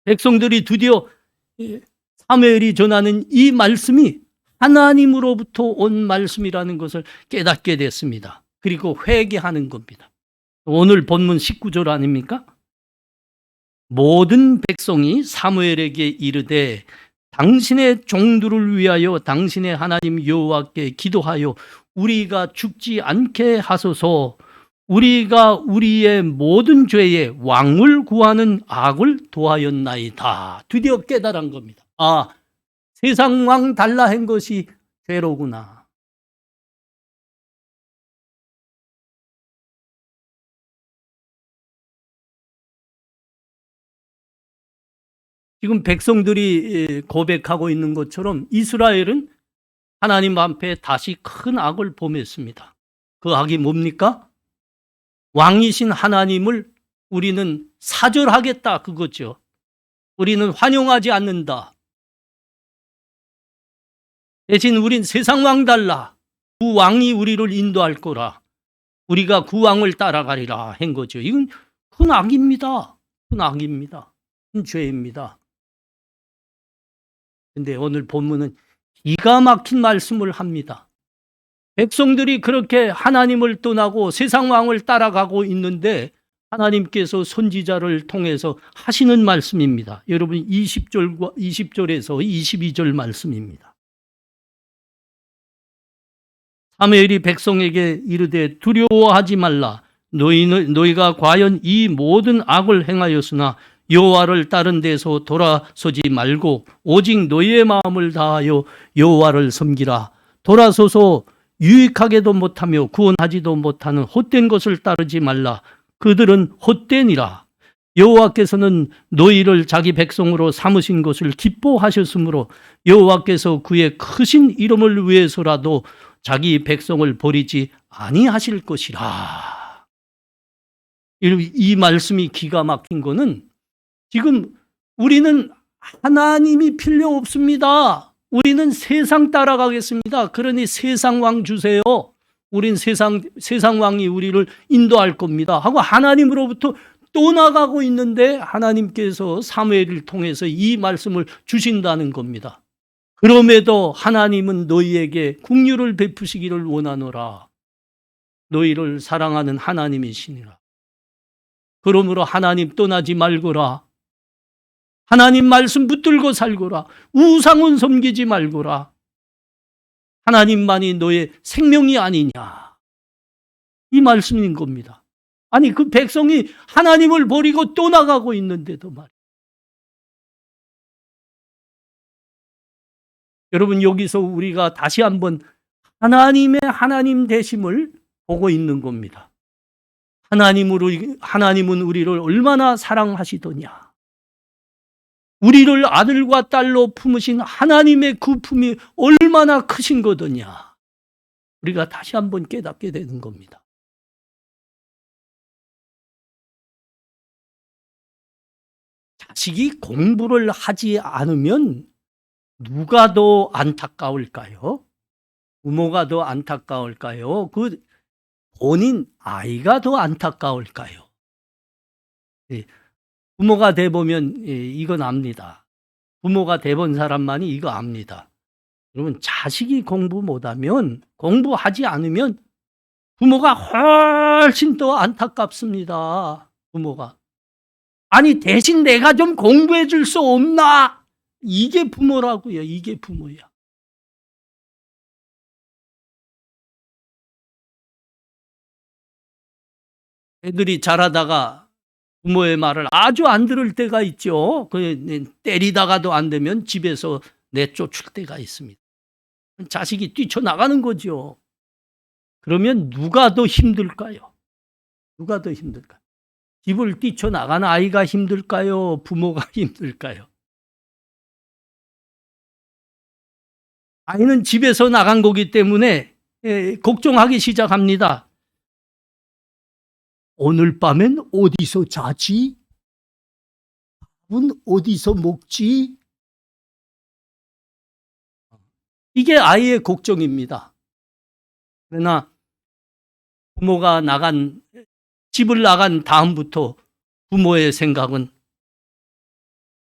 백성들이 드디어 사무엘이 전하는 이 말씀이 하나님으로부터 온 말씀이라는 것을 깨닫게 됐습니다. 그리고 회개하는 겁니다. 오늘 본문 19절 아닙니까? 모든 백성이 사무엘에게 이르되 당신의 종들을 위하여 당신의 하나님 여호와께 기도하여 우리가 죽지 않게 하소서. 우리가 우리의 모든 죄에 왕을 구하는 악을 도하였나이다. 드디어 깨달은 겁니다. 아, 세상 왕 달라 한 것이 죄로구나. 지금 백성들이 고백하고 있는 것처럼 이스라엘은 하나님 앞에 다시 큰 악을 범했습니다. 그 악이 뭡니까? 왕이신 하나님을 우리는 사절하겠다, 그거죠. 우리는 환영하지 않는다. 대신 우린 세상 왕 달라. 그 왕이 우리를 인도할 거라. 우리가 그 왕을 따라가리라 한 거죠. 이건 큰 악입니다. 큰 악입니다. 큰 죄입니다. 근데 오늘 본문은 기가 막힌 말씀을 합니다. 백성들이 그렇게 하나님을 떠나고 세상 왕을 따라가고 있는데 하나님께서 선지자를 통해서 하시는 말씀입니다. 여러분 20절에서 22절 말씀입니다. 사무엘이 백성에게 이르되 두려워하지 말라. 너희가 과연 이 모든 악을 행하였으나 여호와를 다른 데서 돌아서지 말고 오직 너희의 마음을 다하여 여호와를 섬기라. 돌아서서 유익하게도 못하며 구원하지도 못하는 헛된 것을 따르지 말라. 그들은 헛되니라. 여호와께서는 너희를 자기 백성으로 삼으신 것을 기뻐하셨으므로 여호와께서 그의 크신 이름을 위해서라도 자기 백성을 버리지 아니하실 것이라. 이 말씀이 기가 막힌 거는 지금 우리는 하나님이 필요 없습니다. 우리는 세상 따라가겠습니다. 그러니 세상 왕 주세요. 우린 세상 왕이 우리를 인도할 겁니다. 하고 하나님으로부터 떠나가고 있는데 하나님께서 사무엘을 통해서 이 말씀을 주신다는 겁니다. 그럼에도 하나님은 너희에게 긍휼을 베푸시기를 원하노라. 너희를 사랑하는 하나님이시니라. 그러므로 하나님 떠나지 말거라. 하나님 말씀 붙들고 살거라. 우상은 섬기지 말거라. 하나님만이 너의 생명이 아니냐. 이 말씀인 겁니다. 아니 그 백성이 하나님을 버리고 떠나가고 있는데도 말이에요. 여러분 여기서 우리가 다시 한번 하나님의 하나님 되심을 보고 있는 겁니다. 하나님은 우리를 얼마나 사랑하시더냐. 우리를 아들과 딸로 품으신 하나님의 그 품이 얼마나 크신 거더냐. 우리가 다시 한번 깨닫게 되는 겁니다. 자식이 공부를 하지 않으면 누가 더 안타까울까요? 부모가 더 안타까울까요? 그 본인 아이가 더 안타까울까요? 부모가 돼보면 이건 압니다. 부모가 돼본 사람만이 이거 압니다. 여러분 자식이 공부 못하면 공부하지 않으면 부모가 훨씬 더 안타깝습니다. 부모가. 아니 대신 내가 좀 공부해 줄 수 없나? 이게 부모라고요. 이게 부모야. 애들이 자라다가 부모의 말을 아주 안 들을 때가 있죠. 때리다가도 안 되면 집에서 내쫓을 때가 있습니다. 자식이 뛰쳐나가는 거죠. 그러면 누가 더 힘들까요? 누가 더 힘들까요? 집을 뛰쳐나가는 아이가 힘들까요? 부모가 힘들까요? 아이는 집에서 나간 거기 때문에 걱정하기 시작합니다. 오늘 밤엔 어디서 자지? 밥은 어디서 먹지? 이게 아이의 걱정입니다. 그러나 부모가 집을 나간 다음부터 부모의 생각은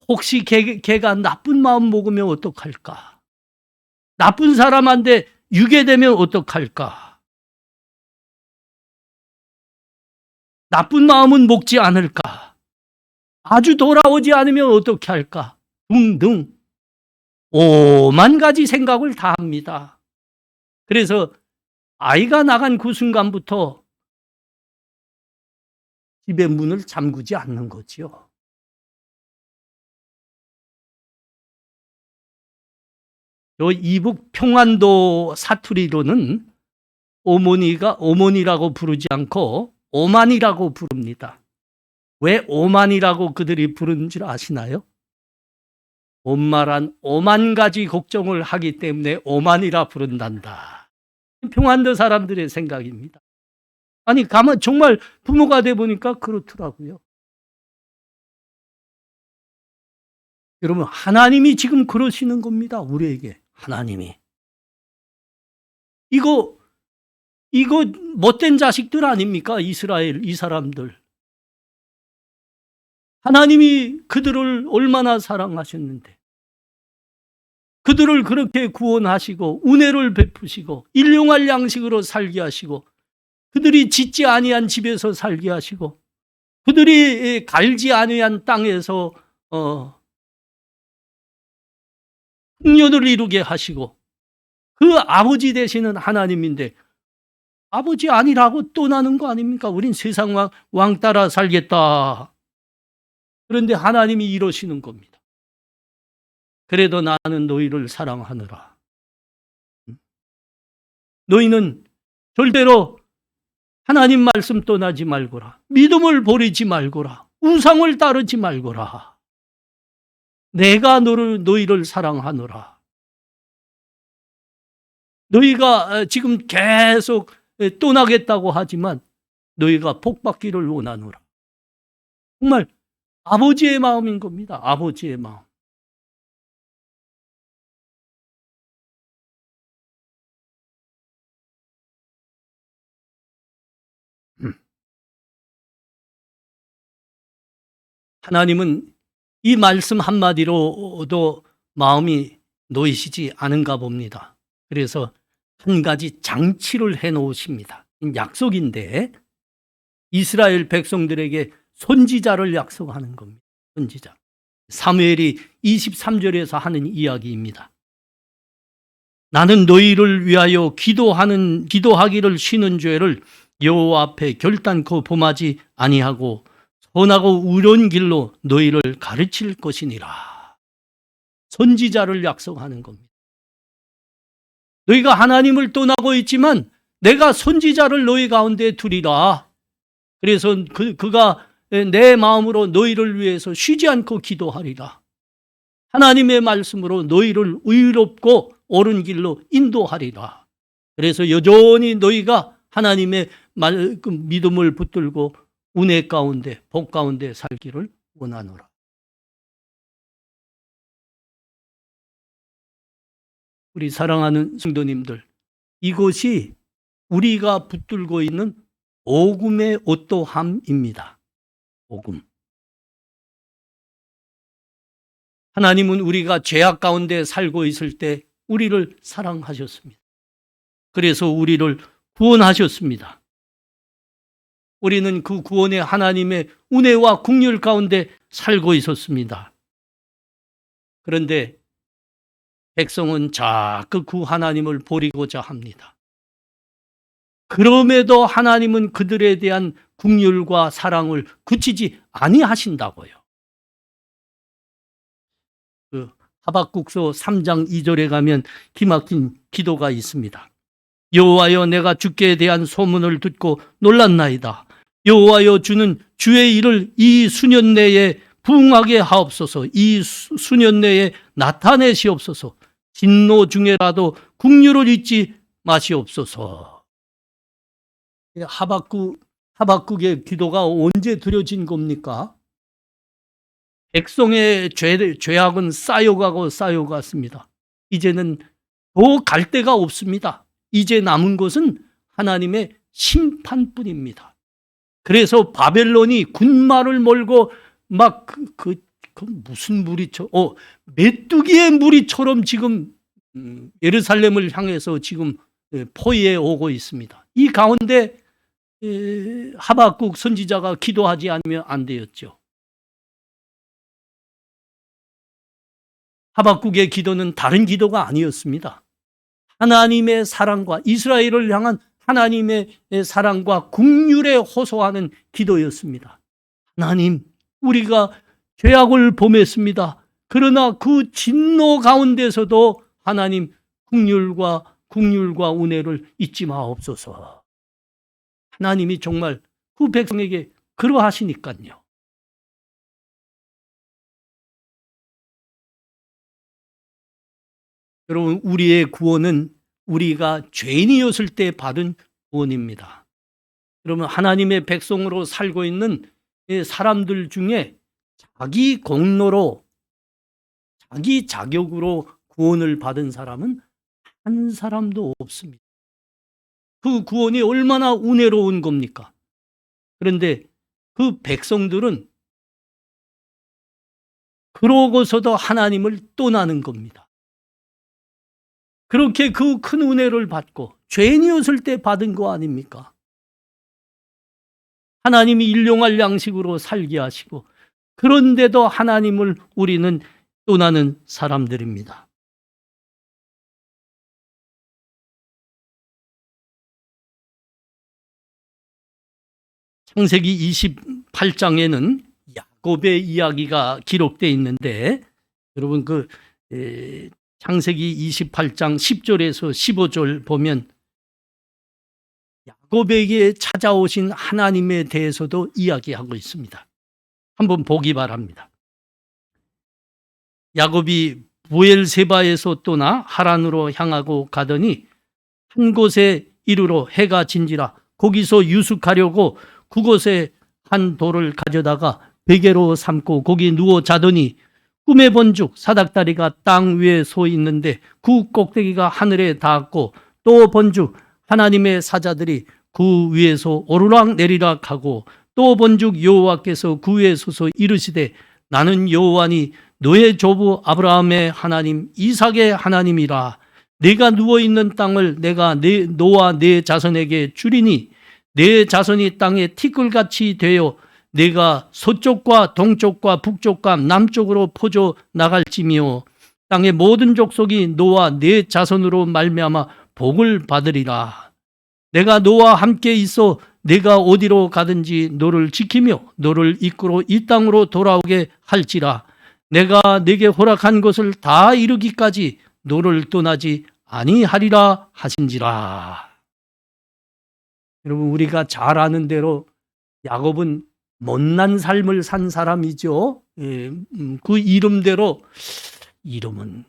혹시 걔가 나쁜 마음 먹으면 어떡할까? 나쁜 사람한테 유괴되면 어떡할까? 나쁜 마음은 먹지 않을까? 아주 돌아오지 않으면 어떻게 할까? 등등 오만 가지 생각을 다 합니다. 그래서 아이가 나간 그 순간부터 집의 문을 잠그지 않는 거지요. 요 이북 평안도 사투리로는 어머니라고 부르지 않고 오만이라고 부릅니다. 왜 오만이라고 그들이 부르는 줄 아시나요? 엄마란 오만 가지 걱정을 하기 때문에 오만이라 부른단다. 평안도 사람들의 생각입니다. 아니 가만 정말 부모가 돼 보니까 그렇더라고요. 여러분 하나님이 지금 그러시는 겁니다. 우리에게 하나님이 이거 못된 자식들 아닙니까? 이스라엘 이 사람들. 하나님이 그들을 얼마나 사랑하셨는데 그들을 그렇게 구원하시고 은혜를 베푸시고 일용할 양식으로 살게 하시고 그들이 짓지 아니한 집에서 살게 하시고 그들이 갈지 아니한 땅에서 풍요를 이루게 하시고 그 아버지 되시는 하나님인데 아버지 아니라고 떠나는 거 아닙니까? 우린 세상 왕 따라 살겠다. 그런데 하나님이 이러시는 겁니다. 그래도 나는 너희를 사랑하노라. 너희는 절대로 하나님 말씀 떠나지 말거라. 믿음을 버리지 말거라. 우상을 따르지 말거라. 내가 너희를 사랑하노라. 너희가 지금 계속 떠나겠다고 하지만 너희가 복받기를 원하노라. 정말 아버지의 마음인 겁니다. 아버지의 마음. 하나님은 이 말씀 한마디로도 마음이 놓이시지 않은가 봅니다. 그래서 한 가지 장치를 해놓으십니다. 약속인데 이스라엘 백성들에게 선지자를 약속하는 겁니다. 선지자. 사무엘이 23절에서 하는 이야기입니다. 나는 너희를 위하여 기도하기를 쉬는 죄를 여호와 앞에 결단코 범하지 아니하고 선하고 의로운 길로 너희를 가르칠 것이니라. 선지자를 약속하는 겁니다. 너희가 하나님을 떠나고 있지만 내가 선지자를 너희 가운데 두리라. 그래서 그가 내 마음으로 너희를 위해서 쉬지 않고 기도하리라. 하나님의 말씀으로 너희를 의롭고 옳은 길로 인도하리라. 그래서 여전히 너희가 하나님의 믿음을 붙들고 은혜 가운데 복 가운데 살기를 원하노라. 우리 사랑하는 성도님들, 이것이 우리가 붙들고 있는 복음의 어떠함입니다. 복음. 하나님은 우리가 죄악 가운데 살고 있을 때 우리를 사랑하셨습니다. 그래서 우리를 구원하셨습니다. 우리는 그 구원의 하나님의 은혜와 긍휼 가운데 살고 있었습니다. 그런데 백성은 자꾸 그 하나님을 버리고자 합니다. 그럼에도 하나님은 그들에 대한 긍휼과 사랑을 그치지 아니하신다고요. 그 하박국서 3장 2절에 가면 기막힌 기도가 있습니다. 여호와여, 내가 주께 대한 소문을 듣고 놀랐나이다. 여호와여, 주는 주의 일을 이 수년 내에 부응하게 하옵소서. 이 수년 내에 나타내시옵소서. 진노 중에라도 긍휼을 잊지 마시옵소서. 하박국의 기도가 언제 드려진 겁니까? 백성의 죄악은 쌓여가고 쌓여갔습니다. 이제는 더 갈 데가 없습니다. 이제 남은 것은 하나님의 심판뿐입니다. 그래서 바벨론이 군마를 몰고 막 무슨 무리처럼 메뚜기의 무리처럼 지금 예루살렘을 향해서 지금 포위해 오고 있습니다. 이 가운데 하박국 선지자가 기도하지 않으면 안 되었죠. 하박국의 기도는 다른 기도가 아니었습니다. 하나님의 사랑과 이스라엘을 향한 하나님의 사랑과 긍휼에 호소하는 기도였습니다. 하나님, 우리가 죄악을 범했습니다. 그러나 그 진노 가운데서도 하나님 긍휼과 은혜를 잊지 마옵소서. 하나님이 정말 그 백성에게 그러하시니까요. 여러분, 우리의 구원은 우리가 죄인이었을 때 받은 구원입니다. 여러분, 하나님의 백성으로 살고 있는 사람들 중에 자기 공로로, 자기 자격으로 구원을 받은 사람은 한 사람도 없습니다. 그 구원이 얼마나 은혜로운 겁니까? 그런데 그 백성들은 그러고서도 하나님을 떠나는 겁니다. 그렇게 그 큰 은혜를 받고 죄인이었을 때 받은 거 아닙니까? 하나님이 일용할 양식으로 살게 하시고, 그런데도 하나님을 우리는 떠나는 사람들입니다. 창세기 28장에는 야곱의 이야기가 기록되어 있는데, 여러분 창세기 28장 10절에서 15절 보면 야곱에게 찾아오신 하나님에 대해서도 이야기하고 있습니다. 한번 보기 바랍니다. 야곱이 부엘세바에서 떠나 하란으로 향하고 가더니 한 곳에 이르러 해가 진지라 거기서 유숙하려고 그곳에 한 돌을 가져다가 베개로 삼고 거기 누워 자더니 꿈에 본즉 사닥다리가 땅 위에 서 있는데 그 꼭대기가 하늘에 닿았고, 또 본즉 하나님의 사자들이 그 위에서 오르락 내리락 하고, 또 본즉 여호와께서 그 위에 서서 이르시되 나는 여호와니 너의 조부 아브라함의 하나님 이삭의 하나님이라. 내가 누워있는 땅을 내가 너와 네 자손에게 주리니 내 자손이 땅에 티끌같이 되어 내가 서쪽과 동쪽과 북쪽과 남쪽으로 퍼져 나갈지며 땅의 모든 족속이 너와 네 자손으로 말미암아 복을 받으리라. 내가 너와 함께 있어 내가 어디로 가든지 너를 지키며 너를 이끌어 이 땅으로 돌아오게 할지라. 내가 네게 허락한 것을 다 이루기까지 너를 떠나지 아니하리라 하신지라. 여러분, 우리가 잘 아는 대로 야곱은 못난 삶을 산 사람이죠. 그 이름대로 이름은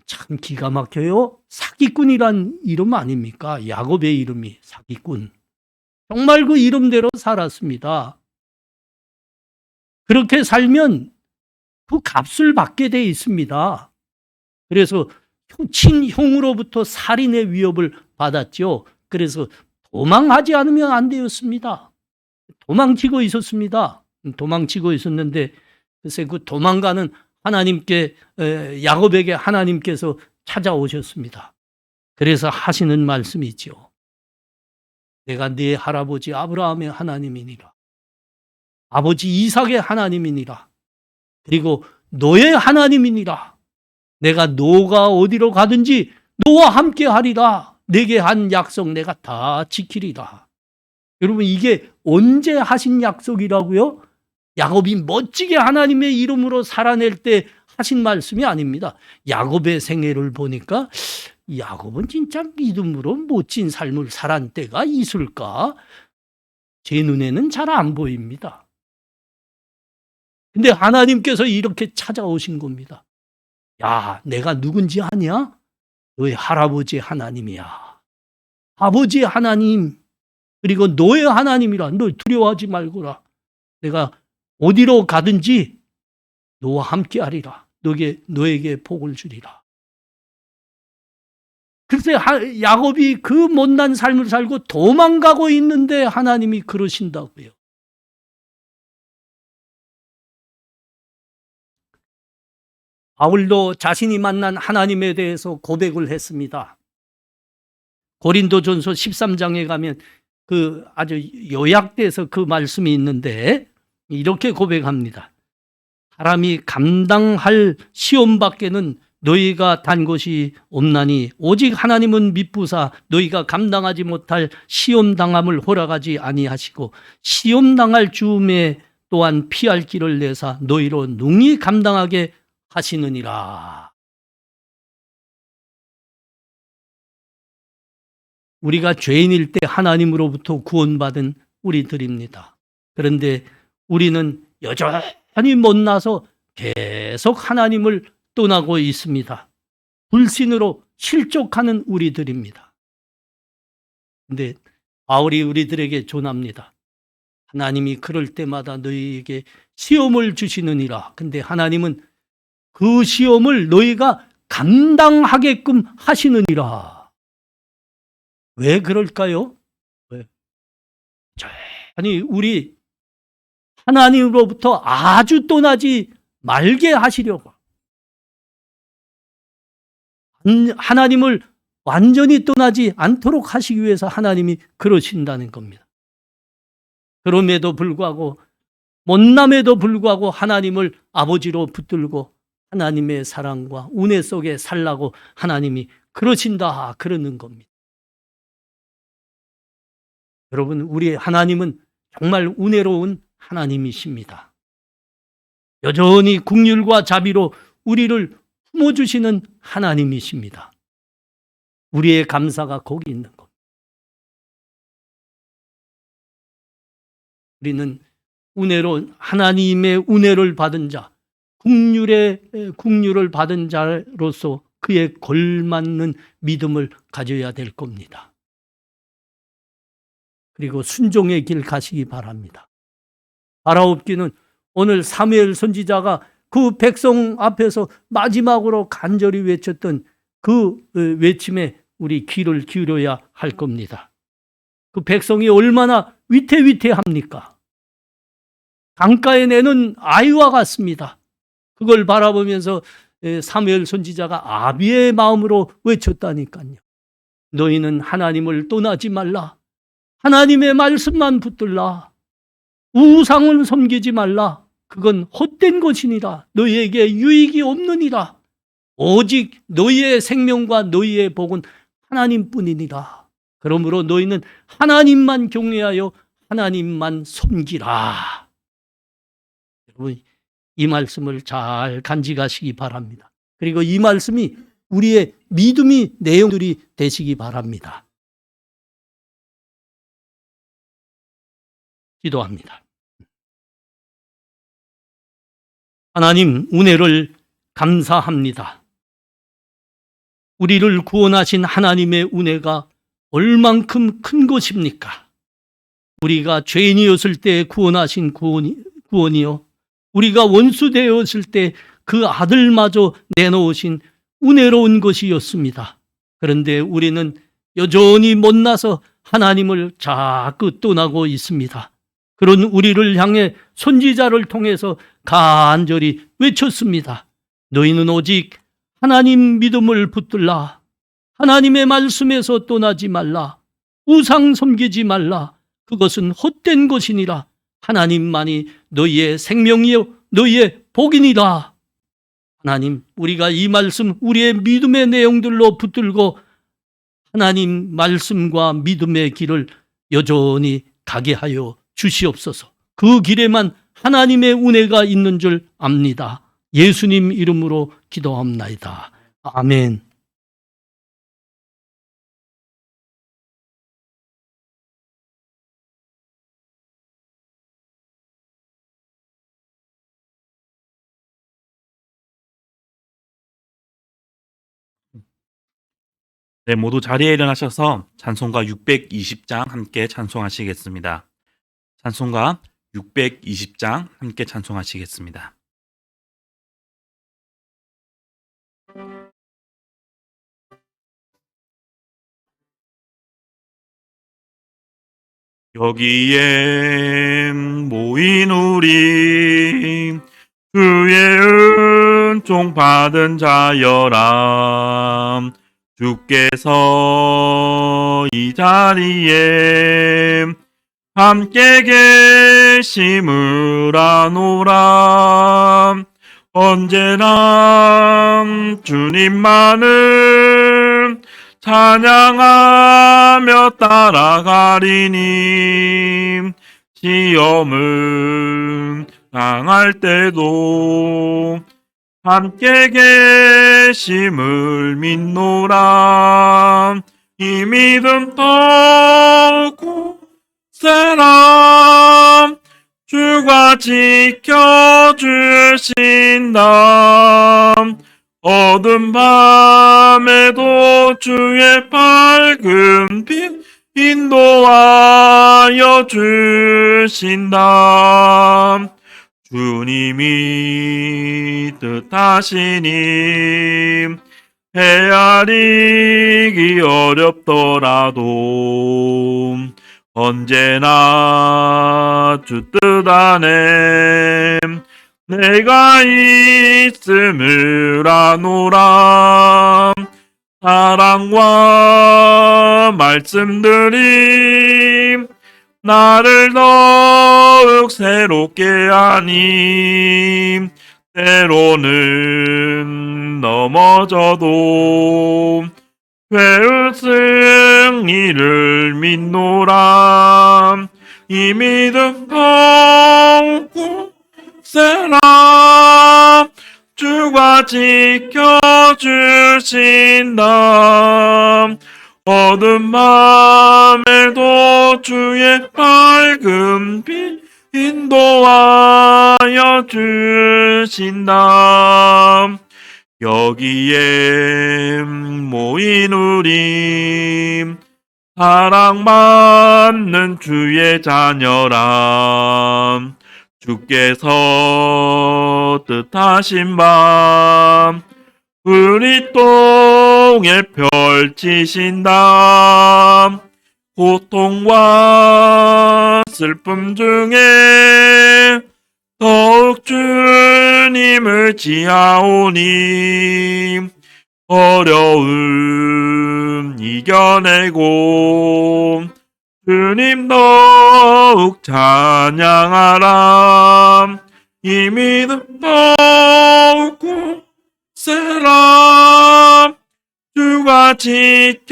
참 기가 막혀요. 사기꾼이란 이름 아닙니까? 야곱의 이름이 사기꾼. 정말 그 이름대로 살았습니다. 그렇게 살면 그 값을 받게 돼 있습니다. 그래서 친형으로부터 살인의 위협을 받았죠. 그래서 도망하지 않으면 안 되었습니다. 도망치고 있었습니다. 도망치고 있었는데 글쎄 그 도망가는 하나님께, 야곱에게 하나님께서 찾아오셨습니다. 그래서 하시는 말씀이죠. 내가 네 할아버지 아브라함의 하나님이니라. 아버지 이삭의 하나님이니라. 그리고 너의 하나님이니라. 내가 너가 어디로 가든지 너와 함께 하리라. 내게 한 약속 내가 다 지키리라. 여러분, 이게 언제 하신 약속이라고요? 야곱이 멋지게 하나님의 이름으로 살아낼 때 하신 말씀이 아닙니다. 야곱의 생애를 보니까 야곱은 진짜 믿음으로 멋진 삶을 살한 때가 있을까? 제 눈에는 잘 안 보입니다. 근데 하나님께서 이렇게 찾아오신 겁니다. 야, 내가 누군지 아냐? 너의 할아버지 하나님이야. 아버지 하나님, 그리고 너의 하나님이라. 너 두려워하지 말거라. 내가 어디로 가든지 너와 함께 하리라. 너에게 복을 주리라. 글쎄 야곱이 그 못난 삶을 살고 도망가고 있는데 하나님이 그러신다고요. 바울도 자신이 만난 하나님에 대해서 고백을 했습니다. 고린도전서 13장에 가면 그 아주 요약돼서 그 말씀이 있는데 이렇게 고백합니다. 사람이 감당할 시험 밖에는 너희가 단 것이 없나니 오직 하나님은 미쁘사 너희가 감당하지 못할 시험 당함을 허락하지 아니하시고 시험 당할 즈음에 또한 피할 길을 내사 너희로 능히 감당하게 하시느니라. 우리가 죄인일 때 하나님으로부터 구원받은 우리들입니다. 그런데 우리는 여전히 못나서 계속 하나님을 떠나고 있습니다. 불신으로 실족하는 우리들입니다. 그런데 바울이 우리들에게 전합니다. 하나님이 그럴 때마다 너희에게 시험을 주시느니라. 근데 하나님은 그 시험을 너희가 감당하게끔 하시느니라. 왜 그럴까요? 왜? 아니, 우리 하나님으로부터 아주 떠나지 말게 하시려고. 하나님을 완전히 떠나지 않도록 하시기 위해서 하나님이 그러신다는 겁니다. 그럼에도 불구하고, 못남에도 불구하고 하나님을 아버지로 붙들고 하나님의 사랑과 은혜 속에 살라고 하나님이 그러신다, 그러는 겁니다. 여러분, 우리 하나님은 정말 은혜로운 하나님이십니다. 여전히 긍휼과 자비로 우리를 품어주시는 하나님이십니다. 우리의 감사가 거기 있는 겁니다. 우리는 하나님의 은혜를 받은 자, 긍휼을 받은 자로서 그에 걸맞는 믿음을 가져야 될 겁니다. 그리고 순종의 길 가시기 바랍니다. 바라옵기는 오늘 사무엘 선지자가 그 백성 앞에서 마지막으로 간절히 외쳤던 그 외침에 우리 귀를 기울여야 할 겁니다. 그 백성이 얼마나 위태위태합니까? 강가에 내는 아이와 같습니다. 그걸 바라보면서 사무엘 선지자가 아비의 마음으로 외쳤다니까요. 너희는 하나님을 떠나지 말라. 하나님의 말씀만 붙들라. 우상을 섬기지 말라. 그건 헛된 것이니라. 너희에게 유익이 없느니라. 오직 너희의 생명과 너희의 복은 하나님뿐이니라. 그러므로 너희는 하나님만 경외하여 하나님만 섬기라. 여러분, 이 말씀을 잘 간직하시기 바랍니다. 그리고 이 말씀이 우리의 믿음의 내용들이 되시기 바랍니다. 기도합니다. 하나님, 은혜를 감사합니다. 우리를 구원하신 하나님의 은혜가 얼만큼 큰 것입니까? 우리가 죄인이었을 때 구원하신 구원이요, 우리가 원수 되었을 때 그 아들마저 내놓으신 은혜로운 것이었습니다. 그런데 우리는 여전히 못나서 하나님을 자꾸 떠나고 있습니다. 그런 우리를 향해 선지자를 통해서 간절히 외쳤습니다. 너희는 오직 하나님 믿음을 붙들라. 하나님의 말씀에서 떠나지 말라. 우상 섬기지 말라. 그것은 헛된 것이니라. 하나님만이 너희의 생명이요 너희의 복이니라. 하나님, 우리가 이 말씀, 우리의 믿음의 내용들로 붙들고 하나님 말씀과 믿음의 길을 여전히 가게 하여 주시옵소서. 그 길에만 하나님의 은혜가 있는 줄 압니다. 예수님 이름으로 기도합나이다. 아멘. 네, 모두 자리에 일어나셔서 찬송가 620장 함께 찬송하시겠습니다. 찬송가 620장 함께 찬송하시겠습니다. 여기에 모인 우리 주의 은총 받은 자여라. 주께서 이 자리에 함께 계심을 아노라. 언제나 주님만을 찬양하며 따라가리니 시험을 당할 때도 함께 계심을 믿노라. 이 믿음 더욱 세라. 주가 지켜주신다. 어두운 밤에도 주의 밝은 빛 인도하여 주신다. 주님이 뜻하시니 헤아리기 어렵더라도 언제나 주 뜻 안에 내가 있음을 아노라. 사랑과 말씀들이 나를 더욱 새롭게 하니 때로는 넘어져도 죄의 승리를 믿노라. 이 믿음 더욱 세라. 주가 지켜주신다. 어두운 밤에도 주의 밝은 빛 인도하여 주신다. 여기에 모인 우리 사랑받는 주의 자녀라. 주께서 뜻하신 밤 우리 똥에 펼치신다. 고통과 슬픔 중에 더욱 주님을 지하오니 어려움 이겨내고 주님 더욱 찬양하라. 이 믿음 더욱 세라. 주가 지켜주신다.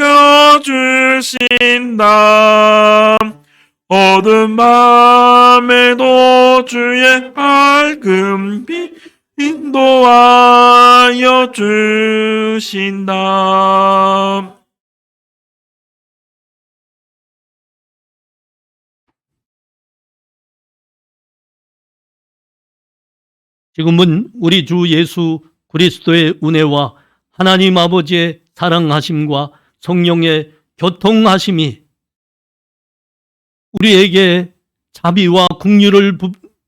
어두운 밤에도 주의 밝은 빛 인도하여 주신다. 지금은 우리 주 예수 그리스도의 은혜와 하나님 아버지의 사랑하심과 성령의 교통하심이 우리에게 자비와 긍휼을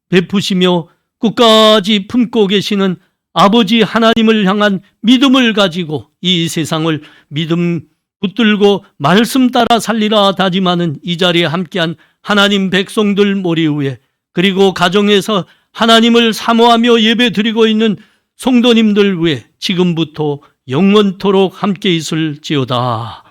베푸시며 끝까지 품고 계시는 아버지 하나님을 향한 믿음을 가지고 이 세상을 믿음 붙들고 말씀 따라 살리라 다짐하는 이 자리에 함께한 하나님 백성들 머리 위에, 그리고 가정에서 하나님을 사모하며 예배드리고 있는 성도님들 위해 지금부터 영원토록 함께 있을지어다.